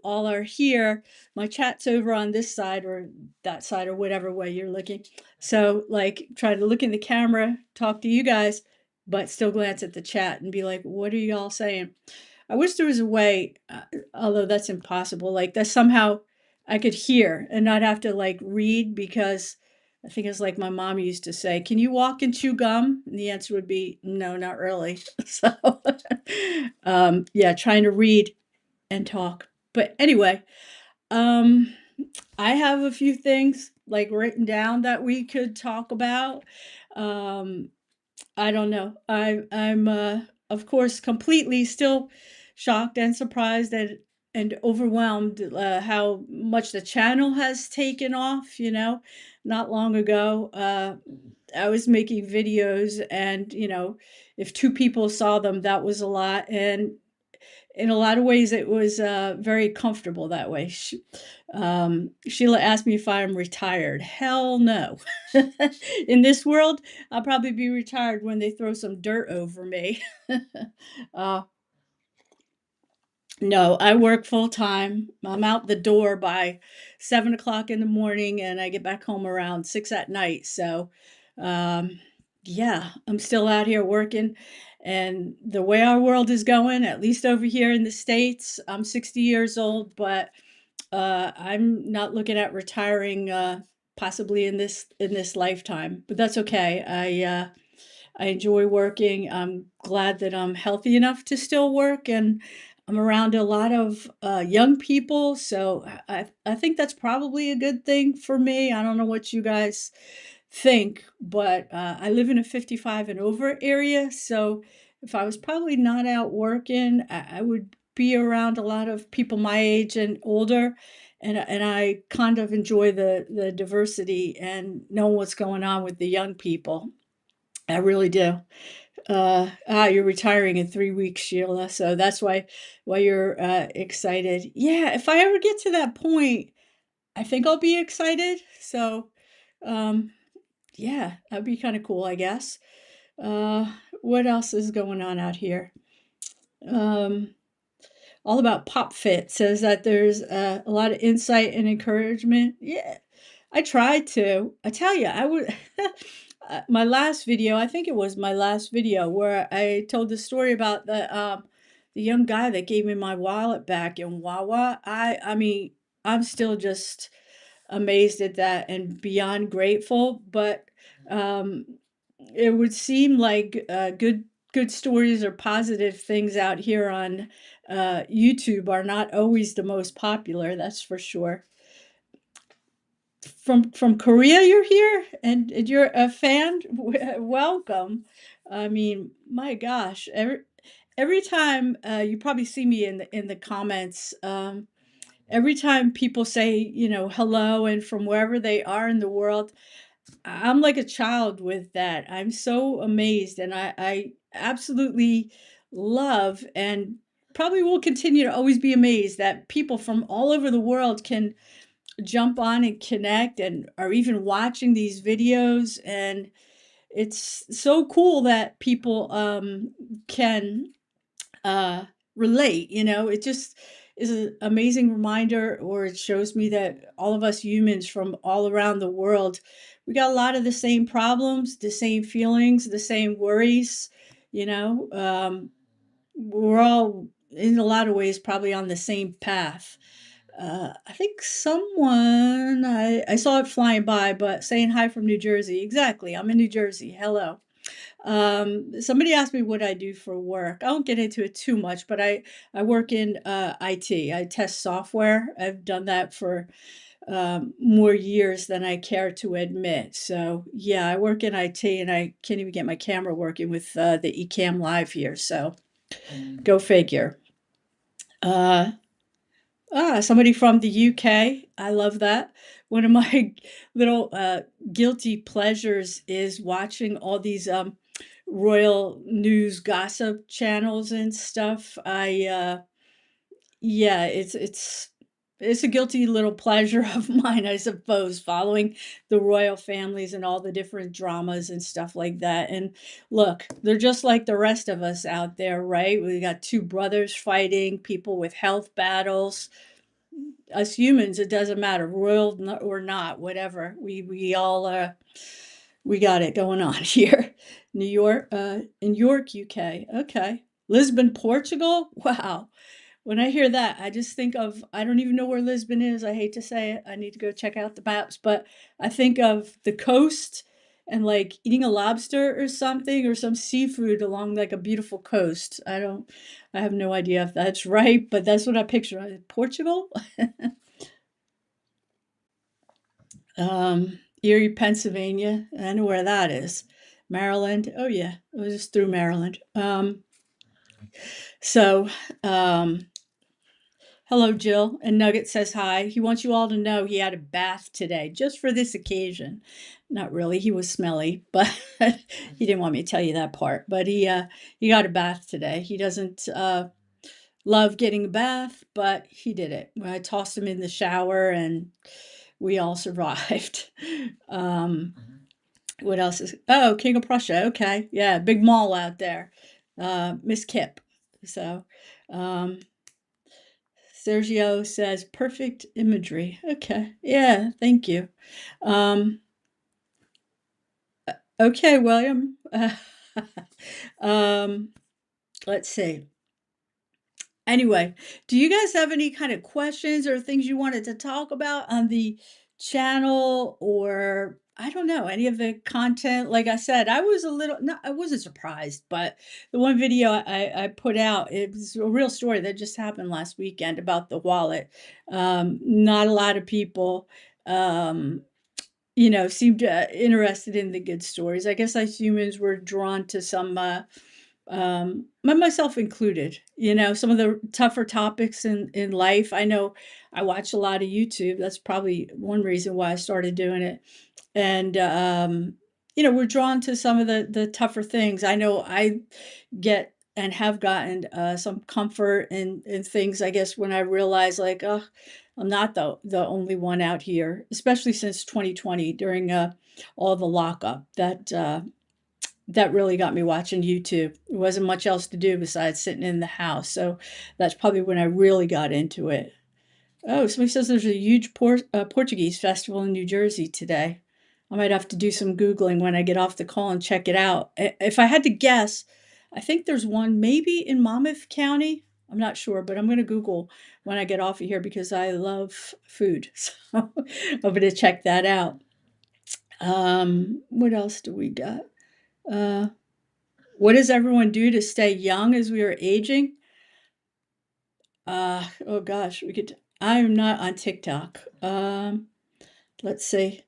all are here. My chat's over on this side or that side or whatever way you're looking. So like try to look in the camera, talk to you guys, but still glance at the chat and be like, what are y'all saying? I wish there was a way, although that's impossible, like that somehow I could hear and not have to like read, because I think it's like my mom used to say, can you walk and chew gum? And the answer would be no, not really. So yeah, trying to read and talk. But anyway, um, I have a few things like written down that we could talk about. Um, I don't know. I'm of course completely still shocked and surprised and overwhelmed how much the channel has taken off, you know. Not long ago, I was making videos and, you know, if two people saw them, that was a lot. And in a lot of ways, it was very comfortable that way. Sheila asked me if I'm retired. Hell no. In this world, I'll probably be retired when they throw some dirt over me. uh, no, I work full time. I'm out the door by 7 o'clock in the morning and I get back home around 6 at night. So, um, yeah, I'm still out here working. And the way our world is going, at least over here in the States, I'm 60 years old, but I'm not looking at retiring possibly in this lifetime. But that's okay. I enjoy working. I'm glad that I'm healthy enough to still work, and I'm around a lot of young people. So I think that's probably a good thing for me. I don't know what you guys think, but I live in a 55 and over area. So if I was probably not out working, I would be around a lot of people my age and older. And I kind of enjoy the diversity and know what's going on with the young people. I really do. You're retiring in 3 weeks, Sheila. So that's why you're excited. Yeah, if I ever get to that point, I think I'll be excited. So, um, yeah, that'd be kind of cool, I guess. Uh, what else is going on out here? Um, all about Pop Fit says that there's a lot of insight and encouragement. Yeah, I tried to. I tell you, I would. My last video, I think it was my last video, where I told the story about the young guy that gave me my wallet back in Wawa. I mean, I'm still just amazed at that and beyond grateful. But um, it would seem like good stories or positive things out here on YouTube are not always the most popular. That's for sure. From Korea, you're here and you're a fan. Welcome. I mean, my gosh, every time you probably see me in the comments. Every time people say, you know, hello and from wherever they are in the world, I'm like a child with that. I'm so amazed, and I absolutely love and probably will continue to always be amazed that people from all over the world can jump on and connect and are even watching these videos. And it's so cool that people can uh, relate. You know, it just is an amazing reminder, or it shows me that all of us humans from all around the world, we got a lot of the same problems, the same feelings, the same worries. You know, we're all in a lot of ways probably on the same path. I think someone I saw it flying by, but saying hi from New Jersey. Exactly, I'm in New Jersey. Hello. Somebody asked me what I do for work. I won't get into it too much, but I work in IT. I test software. I've done that for more years than I care to admit. So yeah, I work in IT, and I can't even get my camera working with the Ecamm Live here. So go figure. Uh, Somebody from the UK. I love that. One of my little guilty pleasures is watching all these royal news gossip channels and stuff. Yeah, it's a guilty little pleasure of mine, I suppose, following the royal families and all the different dramas and stuff like that. And look, they're just like the rest of us out there, right? We got two brothers fighting, people with health battles. us humans, it doesn't matter, royal or not, whatever. We all we got it going on here. New York, in York, UK. Okay. Lisbon, Portugal. Wow. When I hear that, I just think of, I don't even know where Lisbon is. I hate to say it. I need to go check out the maps, but I think of the coast and like eating a lobster or something or some seafood along like a beautiful coast. I have no idea if that's right, but that's what I picture. Portugal? Erie, Pennsylvania. I know where that is. Maryland. Oh yeah, it was just through Maryland. So, um, Hello, Jill. And Nugget says hi. He wants you all to know he had a bath today, just for this occasion. Not really. He was smelly, but he didn't want me to tell you that part. But he got a bath today. He doesn't love getting a bath, but he did it. I tossed him in the shower, and we all survived. Um, what else is? Oh, King of Prussia. Okay, yeah, big mall out there. Miss Kip. So. Um, Sergio says perfect imagery. Okay. Yeah, thank you. Um, okay, William. Um, let's see. Anyway, do you guys have any kind of questions or things you wanted to talk about on the channel, or I don't know, any of the content? Like I said, I was a little, no, I wasn't surprised, but the one video I put out, it was a real story that just happened last weekend about the wallet. Not a lot of people, um, seemed interested in the good stories. I guess us humans were drawn to some, myself included, some of the tougher topics in life. I know I watch a lot of YouTube. That's probably one reason why I started doing it. And, we're drawn to some of the tougher things. I know I get and have gotten some comfort in things, I guess, when I realize like, oh, I'm not the only one out here, especially since 2020 during all the lockup. That really got me watching YouTube. There wasn't much else to do besides sitting in the house, so that's probably when I really got into it. Oh, somebody says there's a huge Portuguese festival in New Jersey today. I might have to do some Googling when I get off the call and check it out. If I had to guess, I think there's one maybe in Monmouth County. I'm not sure, but I'm going to Google when I get off of here because I love food. So I'm going to check that out. What else do we got? Uh, what does everyone do to stay young as we are aging? Oh gosh, I'm not on TikTok. Let's see.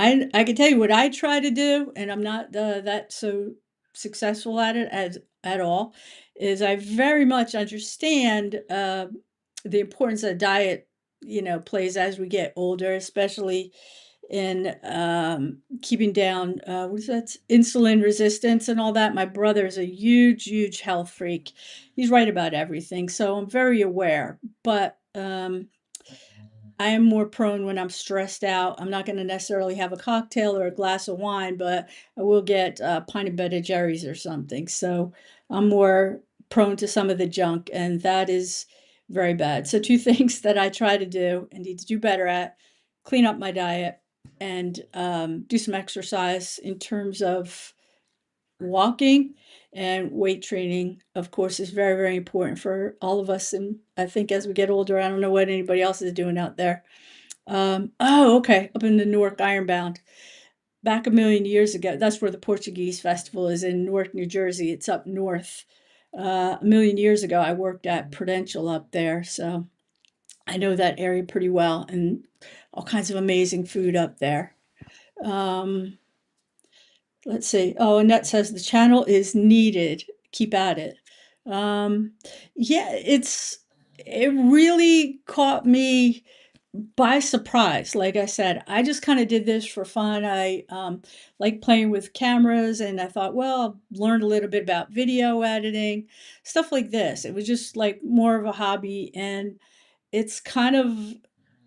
I can tell you what I try to do, and I'm not that so successful at it as at all. Is I very much understand the importance that diet, plays as we get older, especially in keeping down what is that, insulin resistance and all that. My brother's a huge, huge health freak. He's right about everything, so I'm very aware. But I am more prone when I'm stressed out. I'm not going to necessarily have a cocktail or a glass of wine, but I will get a pint of Ben& Jerry's or something. So I'm more prone to some of the junk, and that is very bad. So two things that I try to do and need to do better at: clean up my diet and do some exercise in terms of walking, and weight training, of course, is very, very important for all of us. And I think as we get older, I don't know what anybody else is doing out there. Oh, okay. Up in the Newark Ironbound. Back a million years ago, that's where the Portuguese festival is, in Newark, New Jersey. It's up north. A million years ago, I worked at Prudential up there, so I know that area pretty well, and all kinds of amazing food up there. Um, let's see. Oh, Annette says the channel is needed. Keep at it. Um, yeah, it really caught me by surprise. Like I said, I just kind of did this for fun. I like playing with cameras, and I thought, well, I'll learn a little bit about video editing, stuff like this. It was just like more of a hobby, and it's kind of,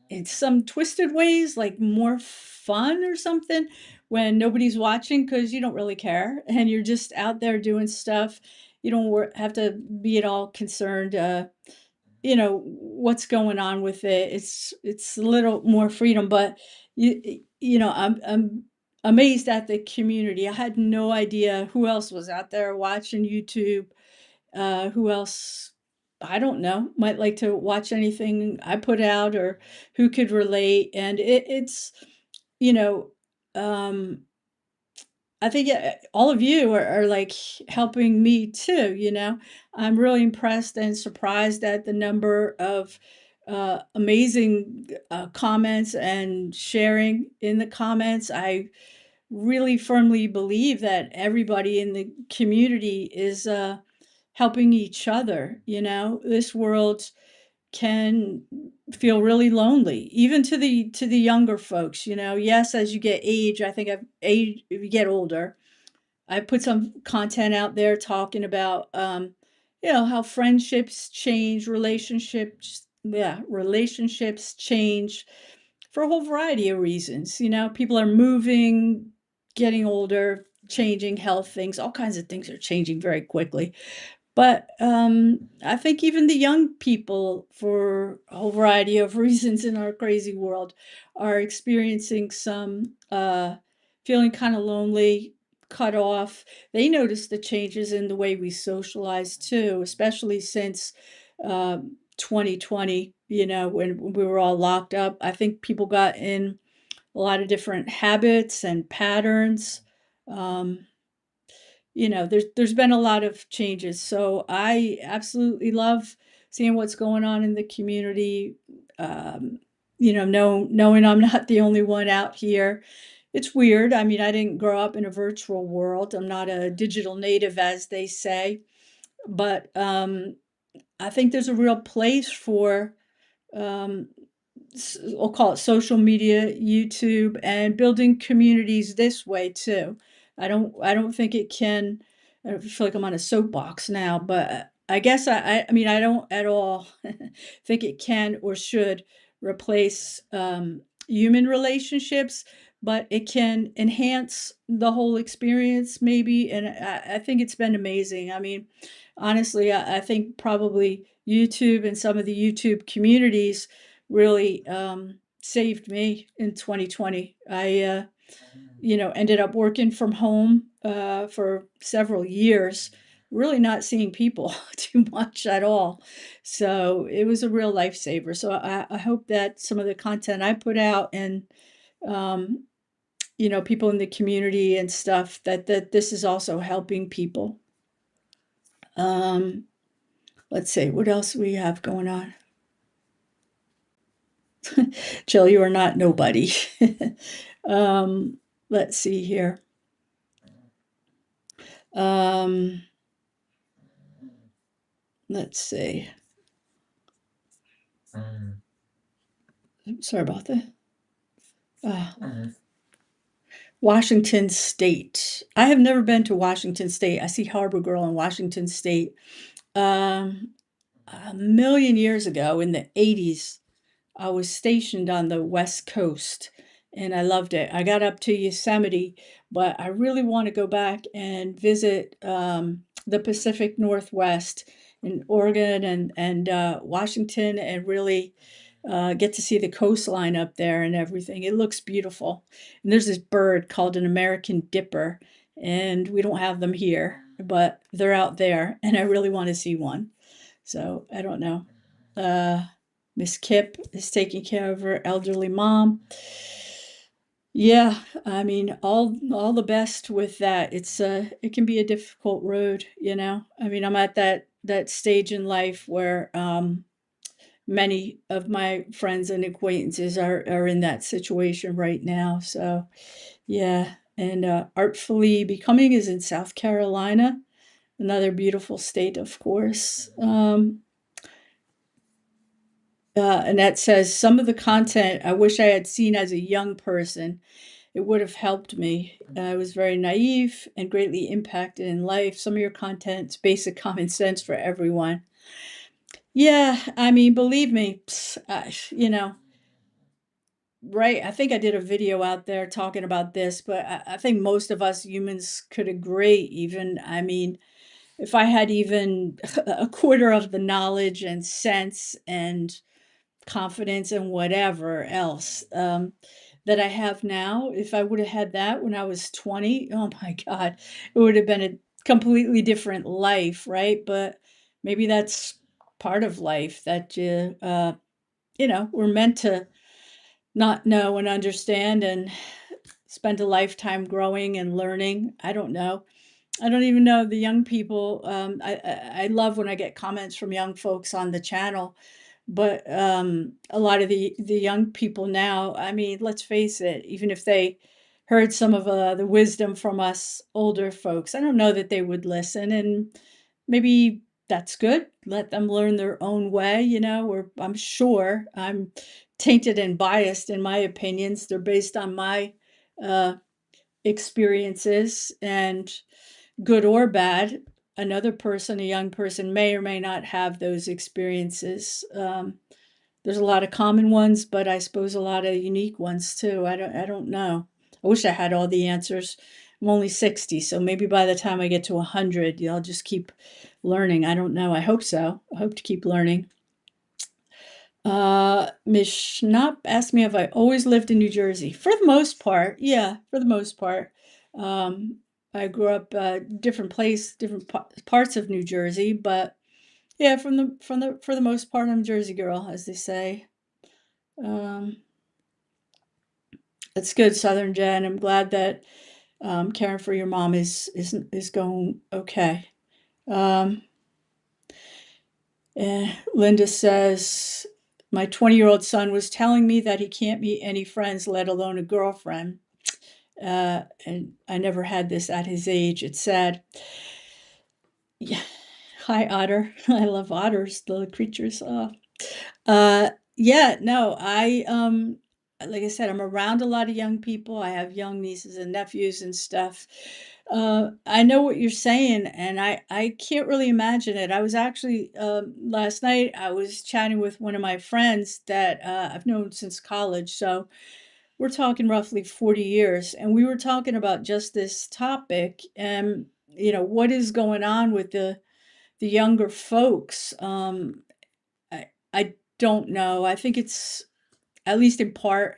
in some twisted ways, like more fun or something when nobody's watching, because you don't really care and you're just out there doing stuff. You don't have to be at all concerned. what's going on with it. It's a little more freedom, but I'm amazed at the community. I had no idea who else was out there watching YouTube. Who else, I don't know, might like to watch anything I put out, or who could relate. And it's, you know, um, I think all of you are like helping me too. I'm really impressed and surprised at the number of amazing comments and sharing in the comments. I really firmly believe that everybody in the community is helping each other. This world can feel really lonely, even to the younger folks. Yes, as you get age, I think I've age if you get older, I put some content out there talking about how friendships change, relationships change for a whole variety of reasons. People are moving, getting older, changing, health things, all kinds of things are changing very quickly. But I think even the young people, for a whole variety of reasons in our crazy world, are experiencing some feeling kind of lonely, cut off. They notice the changes in the way we socialize too, especially since 2020, when we were all locked up. I think people got in a lot of different habits and patterns. Um, there's been a lot of changes. So I absolutely love seeing what's going on in the community. Um, knowing I'm not the only one out here. It's weird. I mean, I didn't grow up in a virtual world. I'm not a digital native, as they say. But I think there's a real place for um, I'll call it social media, YouTube, and building communities this way too. I don't think it can. I feel like I'm on a soapbox now, but I guess I mean, I don't at all think it can or should replace human relationships, but it can enhance the whole experience maybe. And I think it's been amazing. I mean, honestly, I think probably YouTube and some of the YouTube communities really saved me in 2020. I, ended up working from home for several years, really not seeing people too much at all. So it was a real lifesaver. So I hope that some of the content I put out, and um, people in the community and stuff, that this is also helping people. Um, let's see what else we have going on. Jill, you are not nobody. um, let's see here. Um, let's see. Sorry about that. Uh, Washington State. I have never been to Washington State. I see Harbor Girl in Washington State. Um, a million years ago in the 80s, I was stationed on the West Coast and I loved it. I got up to Yosemite, but I really want to go back and visit the Pacific Northwest in Oregon and Washington, and really get to see the coastline up there and everything. It looks beautiful. And there's this bird called an American dipper, and we don't have them here, but they're out there, and I really want to see one. So I don't know. Uh, Miss Kip is taking care of her elderly mom. Yeah, I mean, all the best with that. It can be a difficult road. I mean, I'm at that stage in life where many of my friends and acquaintances are in that situation right now. So, yeah, and Artfully Becoming is in South Carolina, another beautiful state, of course. And that says some of the content I wish I had seen as a young person. It would have helped me. I was very naive and greatly impacted in life. Some of your content's basic common sense for everyone. Yeah, I mean, believe me, right. I think I did a video out there talking about this, but I think most of us humans could agree, even. I mean, if I had even a quarter of the knowledge and sense and confidence and whatever else that I have now, if I would have had that when I was 20, oh my God, it would have been a completely different life, right? But maybe that's part of life that we're meant to not know and understand and spend a lifetime growing and learning. I don't know. I don't even know the young people. I love when I get comments from young folks on the channel, but a lot of the young people now, I mean, let's face it, even if they heard some of the wisdom from us older folks, I don't know that they would listen. And maybe that's good. Let them learn their own way, or I'm sure I'm tainted and biased in my opinions. They're based on my uh, experiences, and good or bad, another person, a young person, may or may not have those experiences. There's a lot of common ones, but I suppose a lot of unique ones too. I don't know. I wish I had all the answers. I'm only 60, so maybe by the time I get to 100, I'll just keep learning. I don't know. I hope so. I hope to keep learning. Ms. Schnapp asked me if I always lived in New Jersey. For the most part, yeah, for the most part. Um, I grew up different place, different parts of New Jersey, but yeah, for the most part, I'm a Jersey girl, as they say. Um, it's good, Southern Jen. I'm glad that caring for your mom is going okay. Um, Linda says, my 20-year-old son was telling me that he can't meet any friends, let alone a girlfriend. And I never had this at his age. It's sad. Yeah. Hi, otter. I love otters, the creatures. Yeah, no, like I said, I'm around a lot of young people. I have young nieces and nephews and stuff. I know what you're saying, and I can't really imagine it. I was actually last night I was chatting with one of my friends that I've known since college, so we're talking roughly 40 years, and we were talking about just this topic, and what is going on with the younger folks. I don't know. I think it's, at least in part,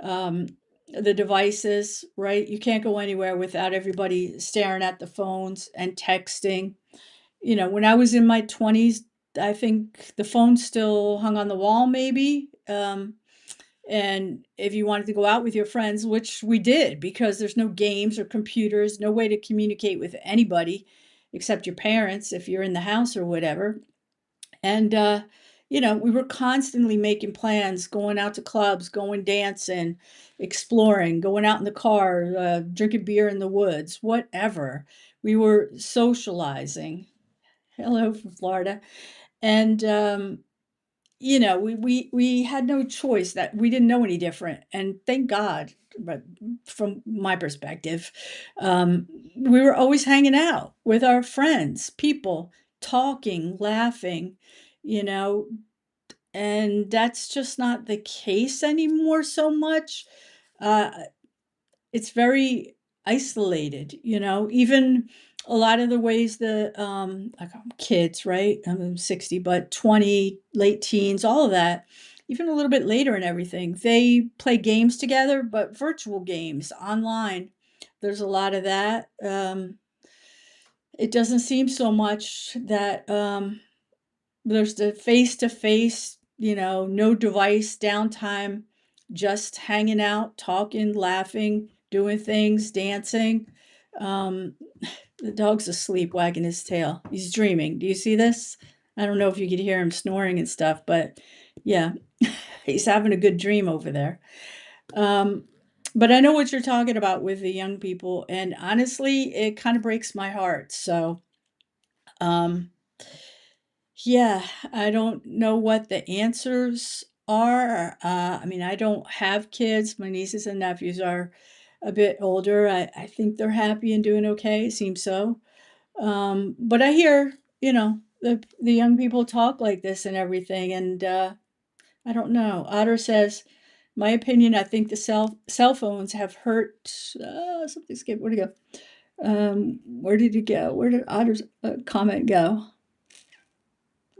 um, the devices, right? You can't go anywhere without everybody staring at the phones and texting. When I was in my 20s, I think the phone still hung on the wall, maybe. And if you wanted to go out with your friends, which we did, because there's no games or computers, no way to communicate with anybody except your parents if you're in the house or whatever. And, we were constantly making plans, going out to clubs, going dancing, exploring, going out in the car, drinking beer in the woods, whatever. We were socializing. Hello from Florida. And, we had no choice, that we didn't know any different. And thank God, but from my perspective, um, we were always hanging out with our friends, people, talking, laughing, you know, and that's just not the case anymore so much. Uh, it's very isolated, even a lot of the ways that like kids, right? I'm 60, but 20, late teens, all of that, even a little bit later and everything, they play games together, but virtual games online. There's a lot of that. It doesn't seem so much that there's the face to face, no device downtime, just hanging out, talking, laughing, doing things, dancing. Um, the dog's asleep, wagging his tail. He's dreaming. Do you see this? I don't know if you could hear him snoring and stuff, but yeah, he's having a good dream over there. Um, but I know what you're talking about with the young people, and honestly, it kind of breaks my heart. So, um, yeah, I don't know what the answers are. I mean, I don't have kids. My nieces and nephews are a bit older. I think they're happy and doing okay. It seems so. But I hear, the young people talk like this and everything, and I don't know. Otter says, my opinion, I think the cell phones have hurt. Something skipped. Where'd it go? Where did it go? Where did Otter's comment go?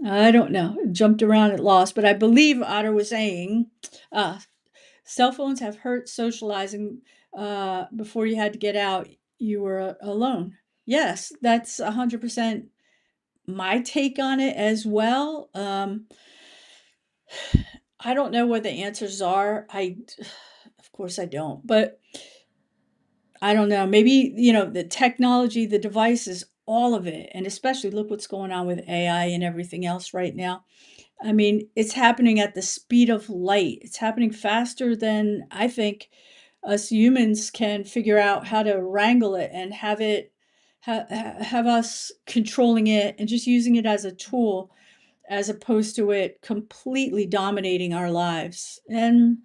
I don't know. It jumped around at lost, but I believe Otter was saying, uh, cell phones have hurt socializing. Before you had to get out, you were alone. Yes, that's 100% my take on it as well. I don't know what the answers are. Of course, I don't, but I don't know. Maybe, the technology, the devices, all of it, and especially look what's going on with AI and everything else right now. I mean, it's happening at the speed of light. It's happening faster than I think us humans can figure out how to wrangle it and have us controlling it and just using it as a tool as opposed to it completely dominating our lives. And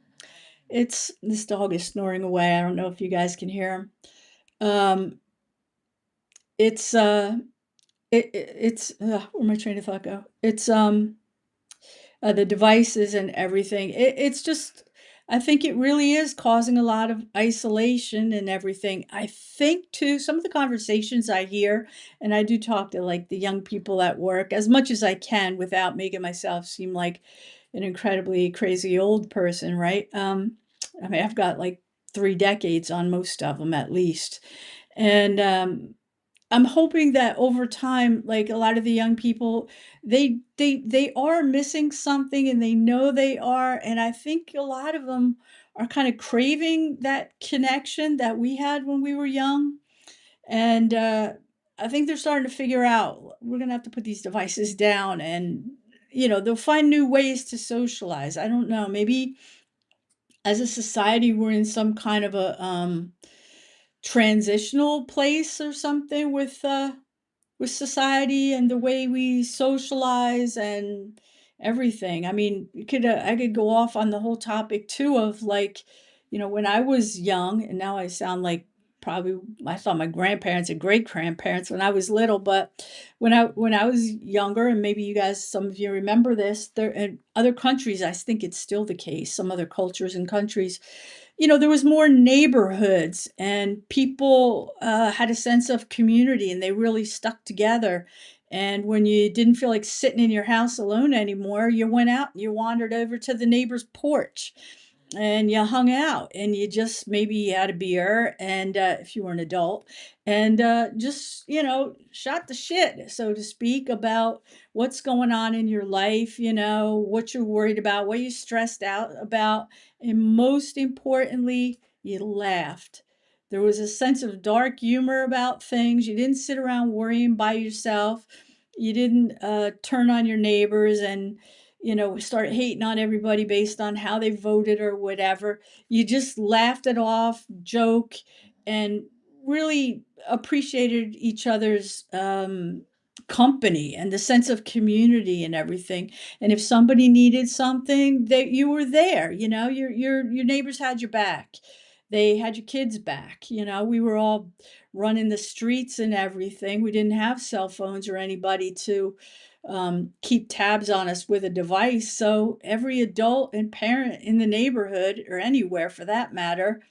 it's this dog is snoring away. I don't know if you guys can hear him. Um, it's where my train of thought go? It's the devices and everything. It's just, I think it really is causing a lot of isolation and everything. I think too, some of the conversations I hear, and I do talk to like the young people at work as much as I can without making myself seem like an incredibly crazy old person, right? I mean, I've got like 3 decades on most of them at least. And I'm hoping that over time, like a lot of the young people, they are missing something and they know they are. And I think a lot of them are kind of craving that connection that we had when we were young. And I think they're starting to figure out we're gonna have to put these devices down and they'll find new ways to socialize. I don't know. Maybe as a society we're in some kind of a transitional place or something with society and the way we socialize and everything. I mean, I could go off on the whole topic too of like, when I was young, and now I sound like probably I thought my grandparents and great grandparents when I was little, but when I was younger, and maybe you guys, some of you remember this, there in other countries, I think it's still the case. Some other cultures and countries, there was more neighborhoods and people had a sense of community and they really stuck together. And when you didn't feel like sitting in your house alone anymore, you went out and you wandered over to the neighbor's porch and you hung out and you just maybe had a beer and if you were an adult and just shot the shit, so to speak, about what's going on in your life, what you're worried about, what you're stressed out about, and most importantly, you laughed. There was a sense of dark humor about things. You didn't sit around worrying by yourself. You didn't turn on your neighbors and start hating on everybody based on how they voted or whatever. You just laughed it off, joke, and really appreciated each other's company and the sense of community and everything. And if somebody needed something, that you were there. Your neighbors had your back. They had your kids back. We were all running the streets and everything. We didn't have cell phones or anybody to keep tabs on us with a device. So every adult and parent in the neighborhood, or anywhere for that matter,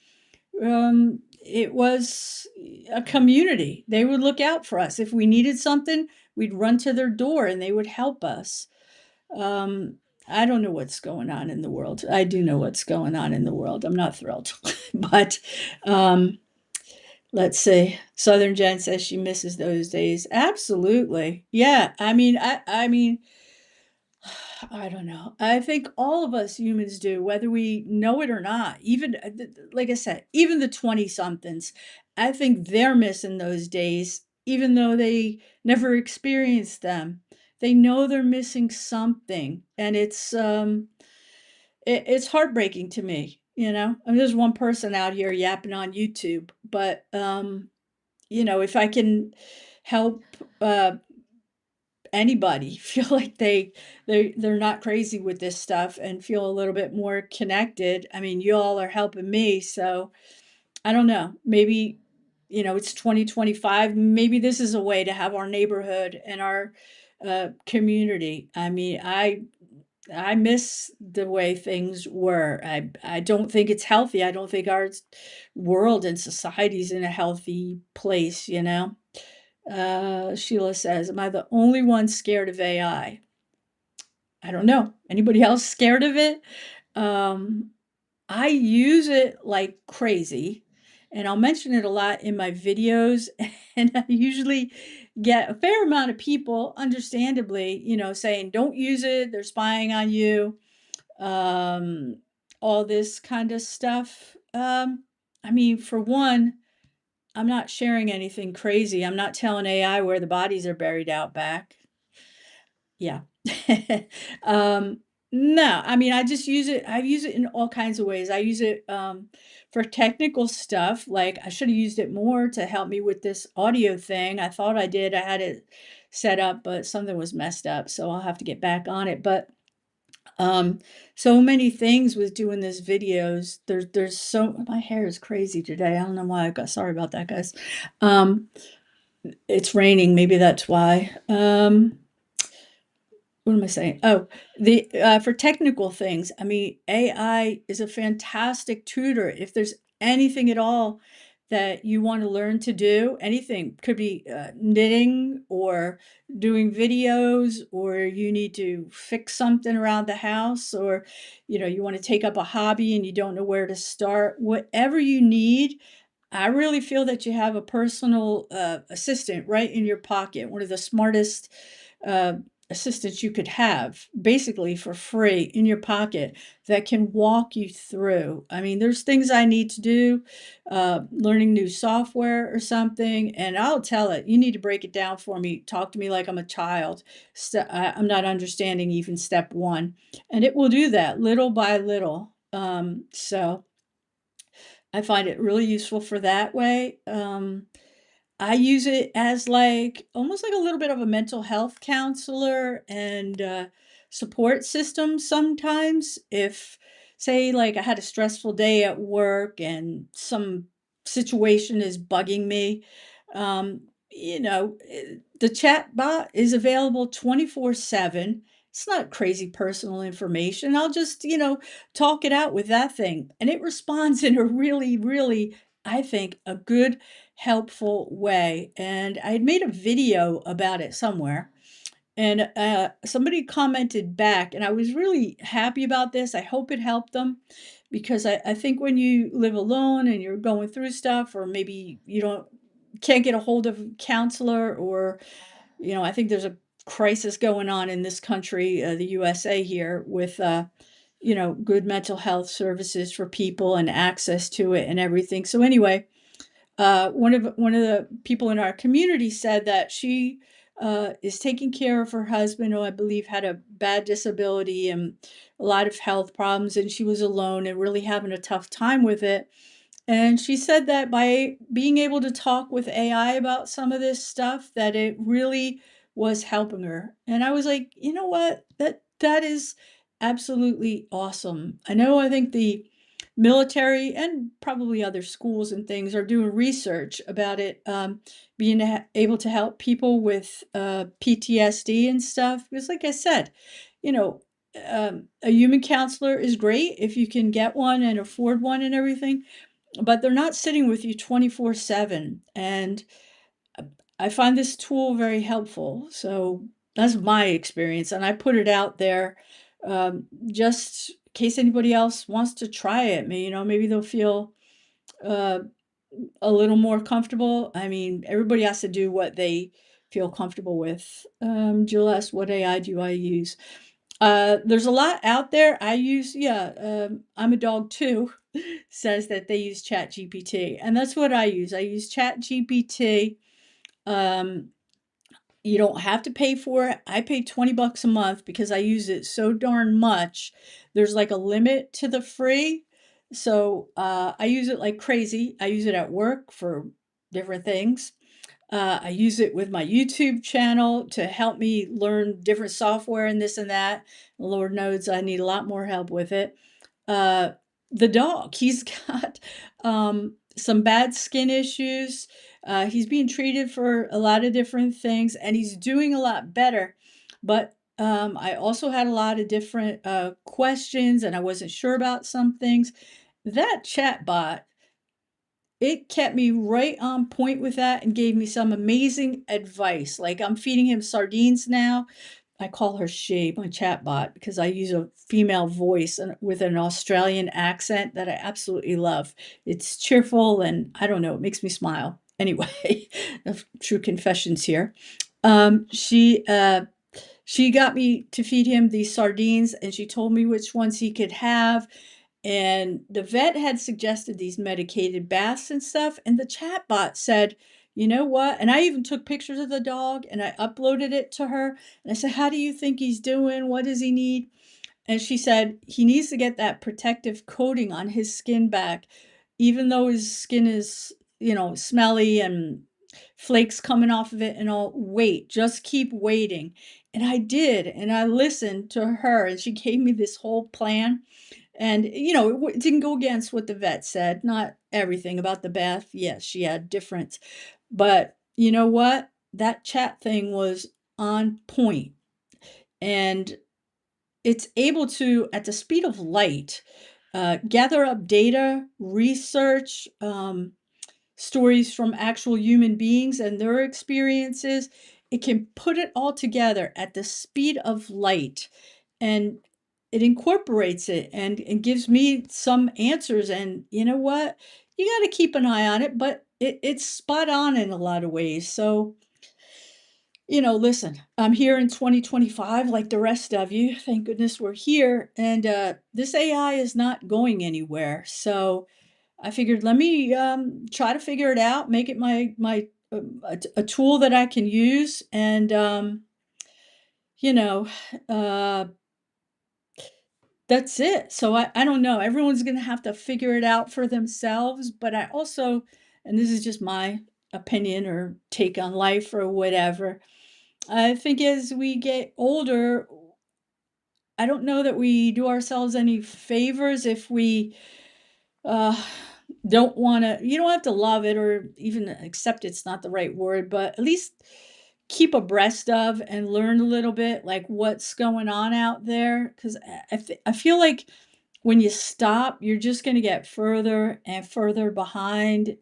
it was a community. They would look out for us. If we needed something, we'd run to their door and they would help us. Um, I don't know what's going on in the world. I do know what's going on in the world. I'm not thrilled. But um, let's see. Southern Jen says she misses those days. Absolutely. Yeah. I mean, I don't know. I think all of us humans do, whether we know it or not. Even like I said, even the 20 somethings, I think they're missing those days, even though they never experienced them. They know they're missing something, and it's heartbreaking to me. I mean, there's one person out here yapping on YouTube, but if I can help anybody feel like they're not crazy with this stuff and feel a little bit more connected. I mean, you all are helping me, so I don't know. Maybe it's 2025. Maybe this is a way to have our neighborhood and our community. I mean, I miss the way things were. I don't think it's healthy. I don't think our world and society's in a healthy place, you know? Sheila says, "Am I the only one scared of AI?" I don't know. Anybody else scared of it? Um, I use it like crazy, and I'll mention it a lot in my videos, and I usually get a fair amount of people, understandably, saying, "Don't use it, they're spying on you," um, all this kind of stuff. I mean, for one, I'm not sharing anything crazy. I'm not telling AI where the bodies are buried out back. Yeah. Um, no, I mean, I just use it. I use it in all kinds of ways. I use it for technical stuff. Like I should have used it more to help me with this audio thing. I thought I did. I had it set up, but something was messed up, so I'll have to get back on it. But um, so many things with doing this videos. There's so my hair is crazy today. I don't know why I got sorry about that, guys. Um, it's raining, maybe that's why. What am I saying? Oh, the for technical things, I mean, AI is a fantastic tutor. If there's anything at all that you want to learn to do, anything could be knitting or doing videos, or you need to fix something around the house, or you want to take up a hobby and you don't know where to start. Whatever you need, I really feel that you have a personal assistant right in your pocket, one of the smartest uh, assistants you could have, basically for free in your pocket, that can walk you through. I mean, there's things I need to do, learning new software or something, and I'll tell it, you need to break it down for me. Talk to me like I'm a child. I'm not understanding even step one. And it will do that little by little. So I find it really useful for that way. I use it as like almost like a little bit of a mental health counselor and support system sometimes. If, say, like I had a stressful day at work and some situation is bugging me, the chat bot is available 24/7. It's not crazy personal information. I'll just, talk it out with that thing. And it responds in a really, really, I think, a good helpful way. And I had made a video about it somewhere, and somebody commented back, and I was really happy about this. I hope it helped them because I think when you live alone and you're going through stuff, or maybe you can't get a hold of a counselor, or I think there's a crisis going on in this country, the USA here, with good mental health services for people and access to it and everything. So anyway, one of the people in our community said that she is taking care of her husband, who I believe had a bad disability and a lot of health problems, and she was alone and really having a tough time with it. And she said that by being able to talk with AI about some of this stuff, that it really was helping her. And I was like, you know what? That is absolutely awesome. I think the military and probably other schools and things are doing research about it, being able to help people with PTSD and stuff. Because, like I said, you know, a human counselor is great if you can get one and afford one and everything, but they're not sitting with you 24/7. And I find this tool very helpful. So that's my experience. And I put it out there just in case anybody else wants to try it. Maybe they'll feel uh, a little more comfortable. I mean, everybody has to do what they feel comfortable with. Jill asked, what AI do I use? There's a lot out there. I use, yeah, I'm a dog too, says that they use Chat GPT. And that's what I use. I use Chat GPT. Um, you don't have to pay for it. I pay 20 bucks a month because I use it so darn much. There's like a limit to the free. So I use it like crazy. I use it at work for different things. I use it with my YouTube channel to help me learn different software and this and that. Lord knows I need a lot more help with it. Uh, the dog, he's got some bad skin issues. He's being treated for a lot of different things, and he's doing a lot better. But I also had a lot of different questions, and I wasn't sure about some things. That chatbot, it kept me right on point with that and gave me some amazing advice. Like I'm feeding him sardines now. I call her she, my chatbot, because I use a female voice and with an Australian accent that I absolutely love. It's cheerful and I don't know, it makes me smile. Anyway, true confessions here. She got me to feed him these sardines and she told me which ones he could have. And the vet had suggested these medicated baths and stuff. And the chatbot said, you know what? And I even took pictures of the dog and I uploaded it to her. And I said, how do you think he's doing? What does he need? And she said, he needs to get that protective coating on his skin back, even though his skin is, smelly and flakes coming off of it and all. Wait, just keep waiting. And I did. And I listened to her and she gave me this whole plan. And, it didn't go against what the vet said. Not everything about the bath. Yes, she had difference. But you know what? That chat thing was on point. And it's able to, at the speed of light, gather up data, research, stories from actual human beings and their experiences. It can put it all together at the speed of light and it incorporates it and gives me some answers. And you know what? You got to keep an eye on it, but it's spot on in a lot of ways. So, listen, I'm here in 2025 like the rest of you. Thank goodness we're here. And this AI is not going anywhere. So, I figured let me try to figure it out, make it a tool that I can use, and you know, uh, that's it. So I don't know. Everyone's gonna have to figure it out for themselves. But I also, and this is just my opinion or take on life or whatever. I think as we get older, I don't know that we do ourselves any favors if we uh don't want to, you don't have to love it or even accept it's not the right word, but at least keep abreast of and learn a little bit like what's going on out there because I feel like when you stop you're just going to get further and further behind.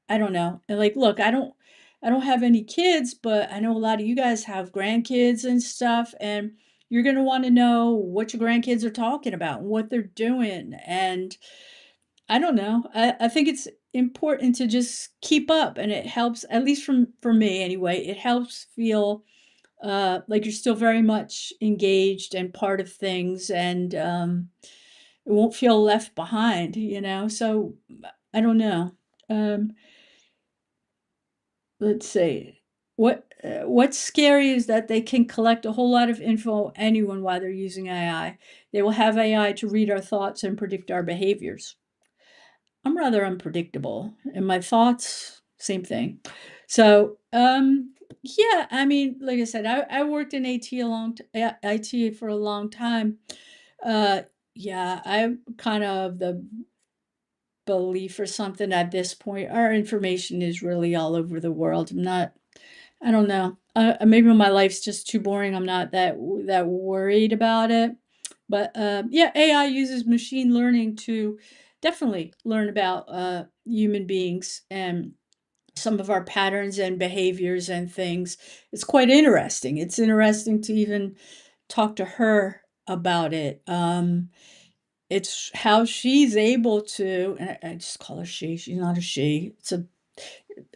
I don't know. And like look, I don't have any kids, but I know a lot of you guys have grandkids and stuff, and you're going to want to know what your grandkids are talking about and what they're doing. And I don't know. I think it's important to just keep up, and it helps, at least for me anyway, it helps feel like you're still very much engaged and part of things, and it won't feel left behind. So I don't know. Um, let's see. What's scary is that they can collect a whole lot of info anyone while they're using AI. They will have AI to read our thoughts and predict our behaviors. I'm rather unpredictable, and my thoughts, same thing. So, yeah, I mean, like I said, I worked in IT for a long time. Uh, yeah, I'm kind of the belief or something at this point. Our information is really all over the world. I don't know. Maybe my life's just too boring. I'm not that worried about it. But yeah, AI uses machine learning to definitely learn about human beings and some of our patterns and behaviors and things. It's quite interesting. It's interesting to even talk to her about it. It's how she's able to, and I just call her she. She's not a she.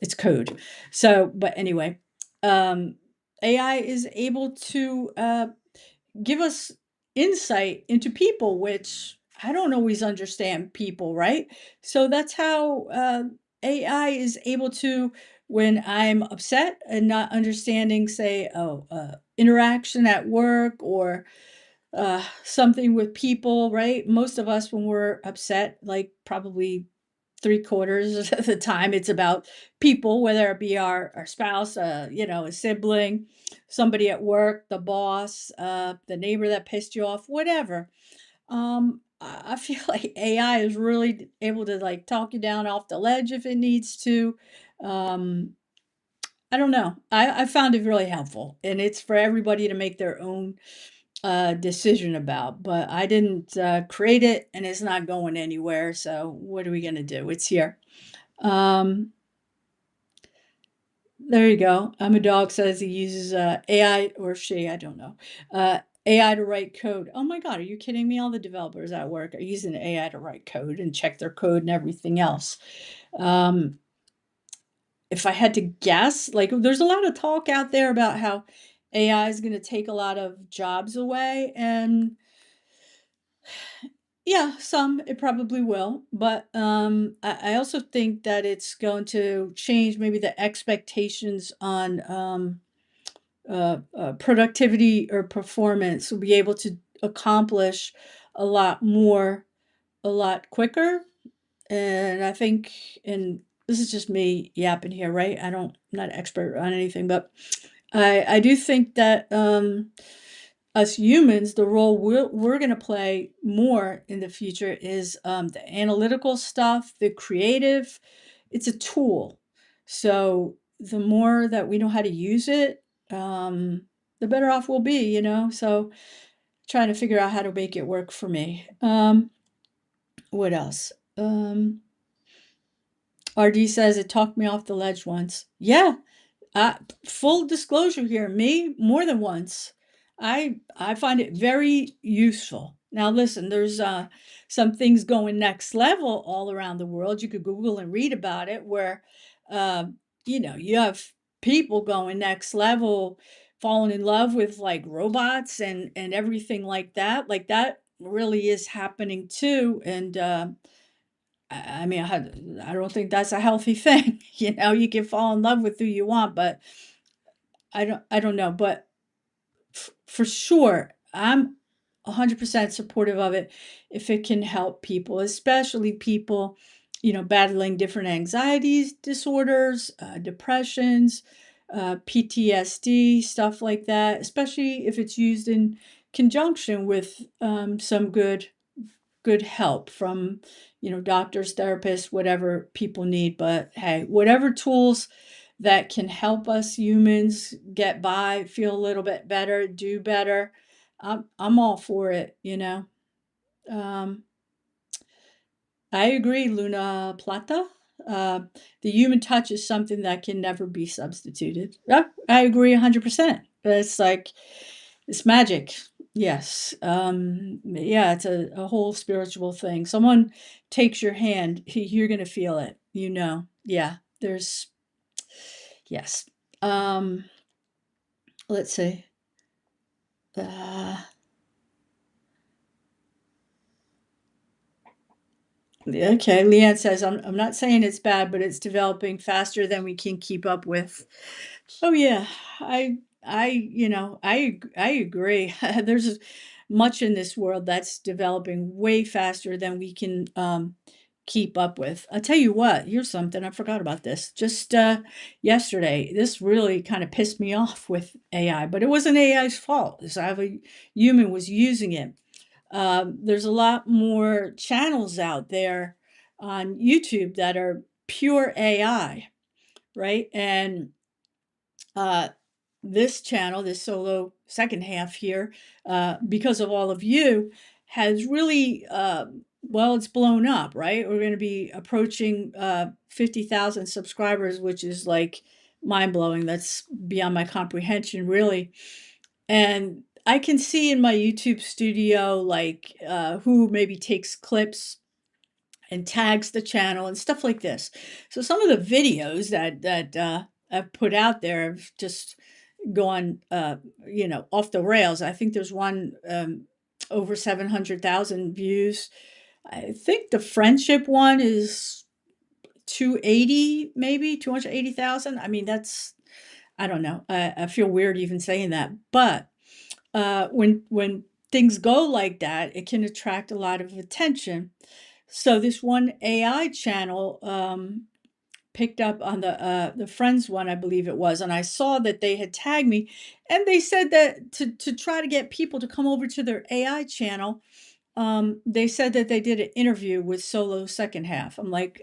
It's code. So, but anyway, um, AI is able to give us insight into people, which I don't always understand people, right? So that's how AI is able to, when I'm upset and not understanding, say, interaction at work or something with people, right? Most of us, when we're upset, like probably 3/4 of the time, it's about people, whether it be our spouse, a sibling, somebody at work, the boss, the neighbor that pissed you off, whatever. I feel like AI is really able to like talk you down off the ledge if it needs to. Um, I don't know. I found it really helpful, and it's for everybody to make their own. decision about, but I didn't create it and it's not going anywhere. So what are we going to do? It's here. Um, there you go. I'm a dog says he uses AI or she, I don't know, AI to write code. Oh my God, are you kidding me? All the developers at work are using AI to write code and check their code and everything else. Um, if I had to guess, like there's a lot of talk out there about how AI is going to take a lot of jobs away, and yeah, some it probably will, but I also think that it's going to change maybe the expectations on productivity or performance. We'll be able to accomplish a lot more, a lot quicker, and I think, and this is just me yapping here, right? I'm not an expert on anything, but I do think that us humans, the role we're going to play more in the future is the analytical stuff, the creative. It's a tool. So the more that we know how to use it, the better off we'll be, you know? So trying to figure out how to make it work for me. What else? RD says it talked me off the ledge once. Yeah, full disclosure here, me more than once. I find it very useful. Now listen, there's some things going next level all around the world. You could Google and read about it, where uh, you have people going next level, falling in love with like robots and everything like that. Like that really is happening too. And I mean, I don't think that's a healthy thing. You know, you can fall in love with who you want, but I don't know. But for sure, I'm 100% supportive of it if it can help people, especially people, battling different anxieties disorders, depressions, PTSD, stuff like that, especially if it's used in conjunction with some good help from doctors, therapists, whatever people need. But hey, whatever tools that can help us humans get by, feel a little bit better, do better, I'm all for it. um, I agree, Luna Plata. uh, the human touch is something that can never be substituted. Yep, I agree 100%. It's like it's magic. Yes. Yeah, it's a whole spiritual thing. Someone takes your hand, you're gonna feel it, Yeah, there's yes. Um, let's see. Uh, okay, Leanne says, I'm not saying it's bad, but it's developing faster than we can keep up with. Oh yeah, I agree. There's much in this world that's developing way faster than we can keep up with. I'll tell you what, here's something I forgot about this. Just yesterday, this really kind of pissed me off with AI, but it wasn't AI's fault. It's how a human was using it. There's a lot more channels out there on YouTube that are pure AI, right? And uh, this channel, this solo second half here, because of all of you, has really, well, it's blown up, right? We're going to be approaching 50,000 subscribers, which is like mind blowing. That's beyond my comprehension, really. And I can see in my YouTube studio, like who maybe takes clips and tags the channel and stuff like this. So some of the videos that I've put out there have just gone, off the rails. I think there's one over 700,000 views. I think the friendship one is 280, maybe 280,000. I mean, I don't know. I feel weird even saying that, but when things go like that, it can attract a lot of attention. So this one AI channel picked up on the Friends one, I believe it was, and I saw that they had tagged me, and they said that to try to get people to come over to their AI channel, they said that they did an interview with Solo second half. I'm like,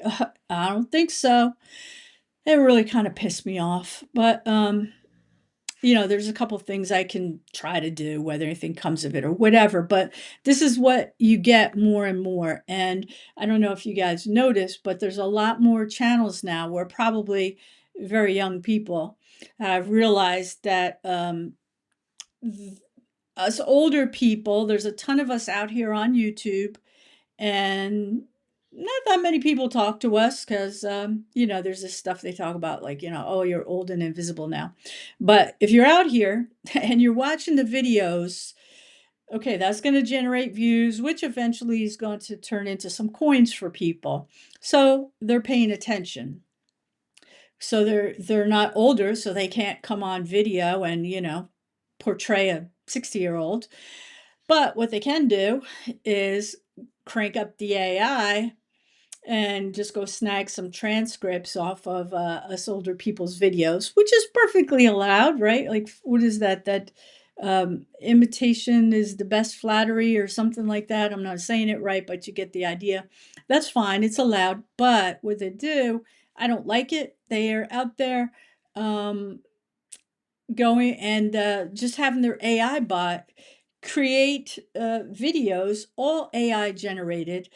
I don't think so. It really kind of pissed me off, but there's a couple of things I can try to do, whether anything comes of it or whatever, but this is what you get more and more. And I don't know if you guys noticed, but there's a lot more channels now where probably very young people have realized that th- us older people, there's a ton of us out here on YouTube, and not that many people talk to us because there's this stuff they talk about, like, oh, you're old and invisible now. But if you're out here and you're watching the videos, okay, that's going to generate views, which eventually is going to turn into some coins for people. So they're paying attention. So they're not older, so they can't come on video and portray a 60-year-old. But what they can do is crank up the AI and just go snag some transcripts off of us older people's videos, which is perfectly allowed, right? Like, what is that? That imitation is the best flattery or something like that. I'm not saying it right, but you get the idea. That's fine. It's allowed. But what they do, I don't like it. They are out there um, going and just having their AI bot create videos, all AI generated.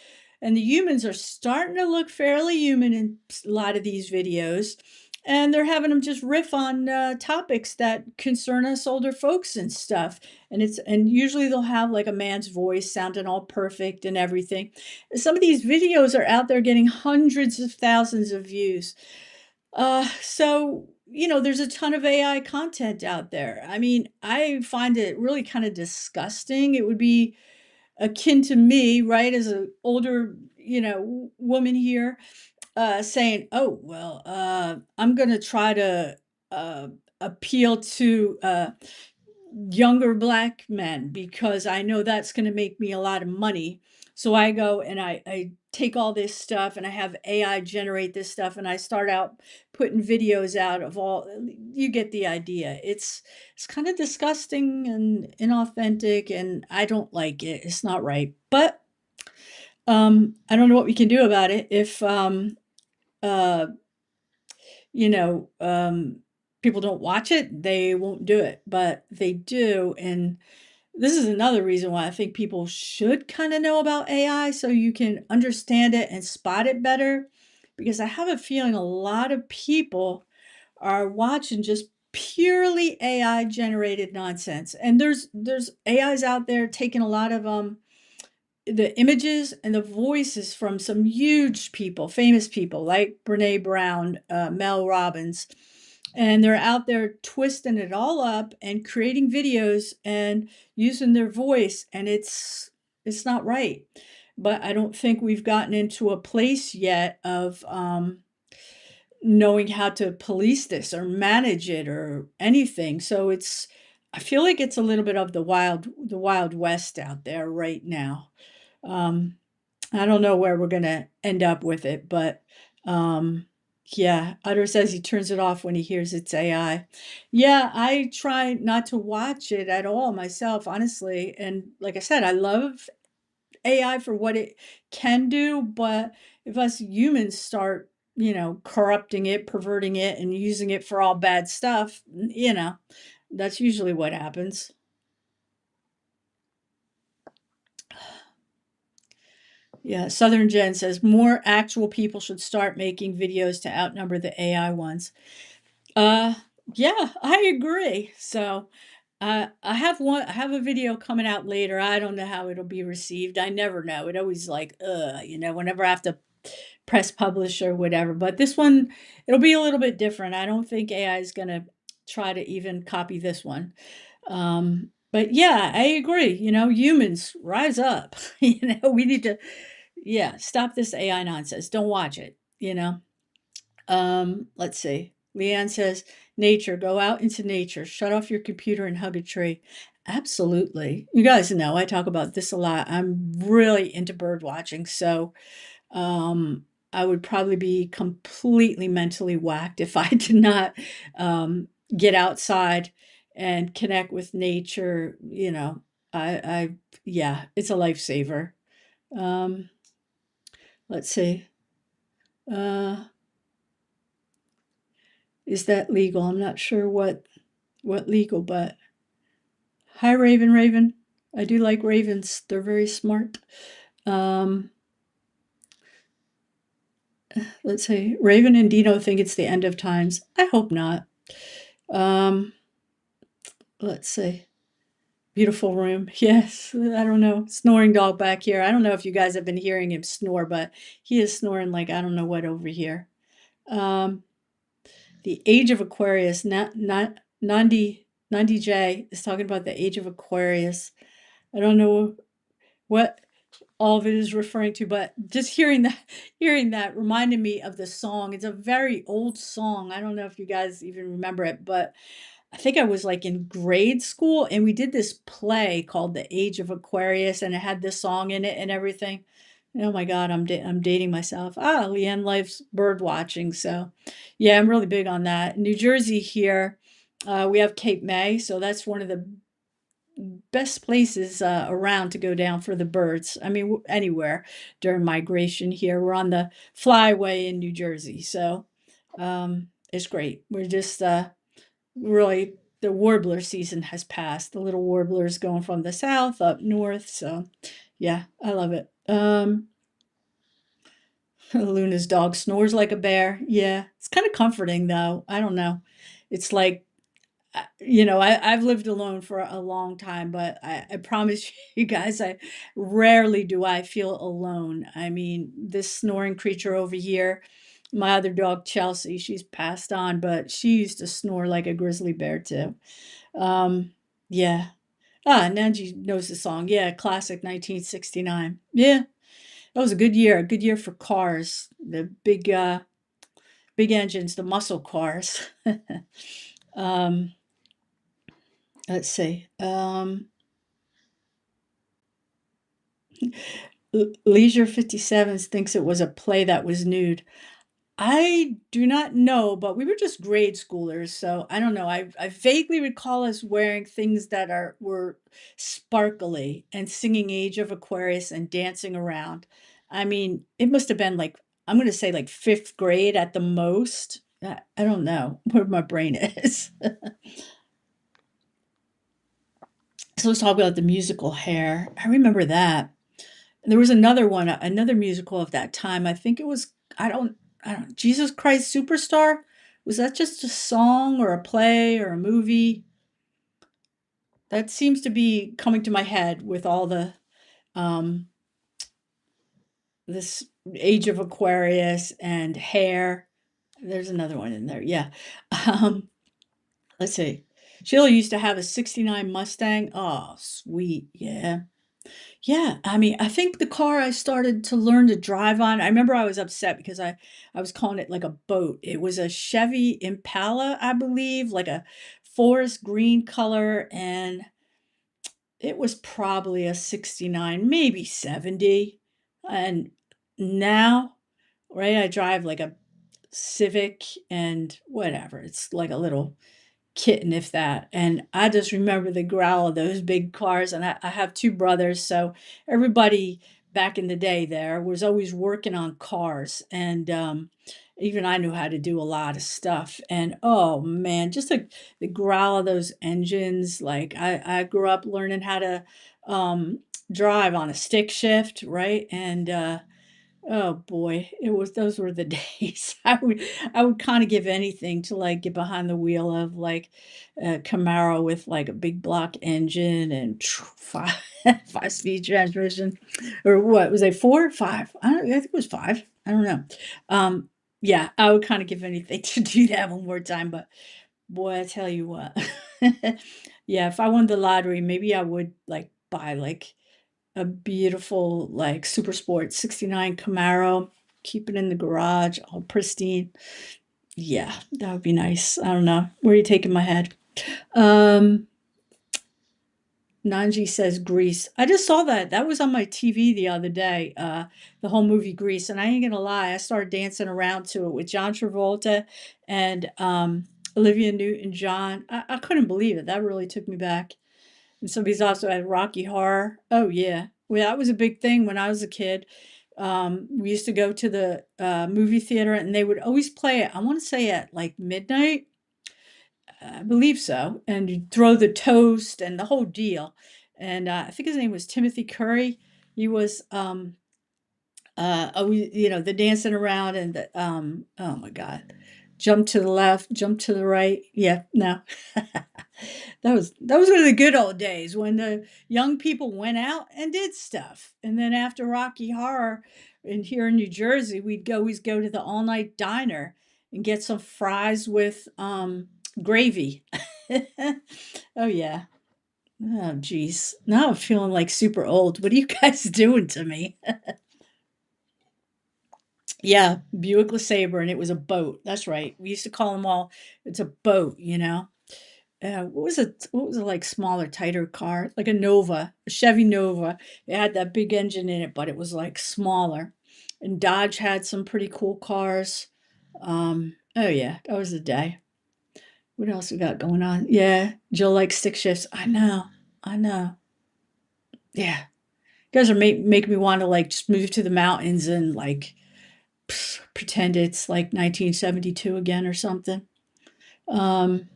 And the humans are starting to look fairly human in a lot of these videos. And they're having them just riff on topics that concern us older folks and stuff. And usually they'll have like a man's voice sounding all perfect and everything. Some of these videos are out there getting hundreds of thousands of views. So there's a ton of AI content out there. I mean, I find it really kind of disgusting. It would be akin to me, right, as an older, woman here, saying, "Oh, well, I'm going to try to uh, appeal to younger black men because I know that's going to make me a lot of money." So I go and I take all this stuff and I have AI generate this stuff and I start out putting videos out of all. You get the idea. It's kind of disgusting and inauthentic, and I don't like it. It's not right. But I don't know what we can do about it if uh you know um people don't watch it, they won't do it, but they do. And this is another reason why I think people should kind of know about AI so you can understand it and spot it better. Because I have a feeling a lot of people are watching just purely AI generated nonsense. And there's AIs out there taking a lot of the images and the voices from some huge people, famous people like Brene Brown, Mel Robbins, and they're out there twisting it all up and creating videos and using their voice, and it's not right. But I don't think we've gotten into a place yet of knowing how to police this or manage it or anything. So I feel like it's a little bit of the wild west out there right now. Um, I don't know where we're gonna end up with it, but yeah, Utter says he turns it off when he hears it's AI. Yeah, I try not to watch it at all myself, honestly. And like I said, I love AI for what it can do, but if us humans start, corrupting it, perverting it, and using it for all bad stuff, that's usually what happens. Yeah, Southern Jen says more actual people should start making videos to outnumber the AI ones. Uh, yeah, I agree. So, I have a video coming out later. I don't know how it'll be received. I never know. It always like, whenever I have to press publish or whatever. But this one, it'll be a little bit different. I don't think AI is gonna try to even copy this one. But yeah, I agree. Humans rise up. We need to, yeah, stop this AI nonsense. Don't watch it. Let's see. Leanne says, nature, go out into nature, shut off your computer and hug a tree. Absolutely. You guys know I talk about this a lot. I'm really into bird watching. So um, I would probably be completely mentally whacked if I did not get outside and connect with nature. Yeah, it's a lifesaver. Um, let's see. Uh, is that legal? I'm not sure what. what legal, but hi, Raven, Raven. I do like ravens. They're very smart. Um, let's see. Raven and Dino think it's the end of times. I hope not. Um, let's see. Beautiful room. Yes, I don't know. Snoring dog back here. I don't know if you guys have been hearing him snore, but he is snoring like I don't know what over here. Um, the age of Aquarius. Nandi J is talking about the age of Aquarius. I don't know what all of it is referring to, but just hearing that reminded me of the song. It's a very old song. I don't know if you guys even remember it, but I think I was like in grade school and we did this play called The Age of Aquarius and it had this song in it and everything. Oh my God, I'm dating myself. Leanne likes bird watching, so yeah, I'm really big on that. New Jersey here, we have Cape May, so that's one of the best places around to go down for the birds. I mean, anywhere during migration here. We're on the flyway in New Jersey, so it's great. We're just really the warbler season has passed. The little warblers going from the south up north. So yeah, I love it. Luna's dog snores like a bear. Yeah, it's kind of comforting though. I don't know. It's like I've lived alone for a long time, but I promise you guys, I rarely do I feel alone. I mean, this snoring creature over here, my other dog, Chelsea, she's passed on, but she used to snore like a grizzly bear too. Yeah. Nanji knows the song. Yeah, classic 1969. Yeah, that was a good year for cars. The big engines, the muscle cars. um, let's see. Leisure 57 thinks it was a play that was nude. I do not know, but we were just grade schoolers, so I don't know. I vaguely recall us wearing things that were sparkly and singing Age of Aquarius and dancing around. I mean, it must have been like I'm going to say like fifth grade at the most. I don't know where my brain is. So let's talk about the musical Hair. I remember that. There was another one, another musical of that time. I think it was I don't Jesus Christ Superstar. Was that just a song or a play or a movie? That seems to be coming to my head with all the um this Age of Aquarius and Hair. There's another one in there. Yeah. Um let's see. Sheila used to have a 69 Mustang. Oh, sweet. Yeah. Yeah, I mean, I think the car I started to learn to drive on, I remember I was upset because I was calling it like a boat. It was a Chevy Impala, I believe, like a forest green color, and it was probably a 69, maybe 70. And now, right, I drive like a Civic and whatever. It's like a little kitten, if that. And I just remember the growl of those big cars. And I have two brothers, so everybody back in the day there was always working on cars, and even I knew how to do a lot of stuff. And oh man, just the growl of those engines. Like I grew up learning how to um, drive on a stick shift, right? And oh boy, it was those were the days. I would kind of give anything to like get behind the wheel of like a Camaro with like a big block engine and five-speed transmission, or what was it, four, five? I think it was five. I don't know. Um, yeah, I would kind of give anything to do that one more time. But boy, I tell you what, yeah, if I won the lottery, maybe I would like buy like a beautiful like super sport 69 Camaro, keep it in the garage, all pristine. Yeah, that would be nice. I don't know. Where are you taking my head? Um, Nanji says Grease. I just saw that. That was on my TV the other day. The whole movie Grease, and I ain't gonna lie, I started dancing around to it with John Travolta and Olivia Newton-John. I couldn't believe it. That really took me back. And somebody's also had Rocky Horror. Oh yeah, well that was a big thing when I was a kid. We used to go to the movie theater, and they would always play it. I want to say at like midnight. I believe so, and you throw the toast and the whole deal. And I think his name was Timothy Curry. He was, the dancing around and the, oh my God, jump to the left, jump to the right. Yeah, no, that was one of the good old days when the young people went out and did stuff. And then after Rocky Horror, in here in New Jersey, we'd always go to the all night diner and get some fries with gravy. Oh yeah. Oh geez. Now I'm feeling like super old. What are you guys doing to me? Yeah, Buick LeSabre, and it was a boat. That's right. We used to call them all. It's a boat, you know. What was it? What was it like? Smaller, tighter car, like a Nova, a Chevy Nova. It had that big engine in it, but it was like smaller. And Dodge had some pretty cool cars. Oh yeah, that was the day. What else we got going on? Yeah, Jill likes stick shifts. I know, I know. Yeah, you guys are make me want to like just move to the mountains and like pretend it's like 1972 again or something. Um,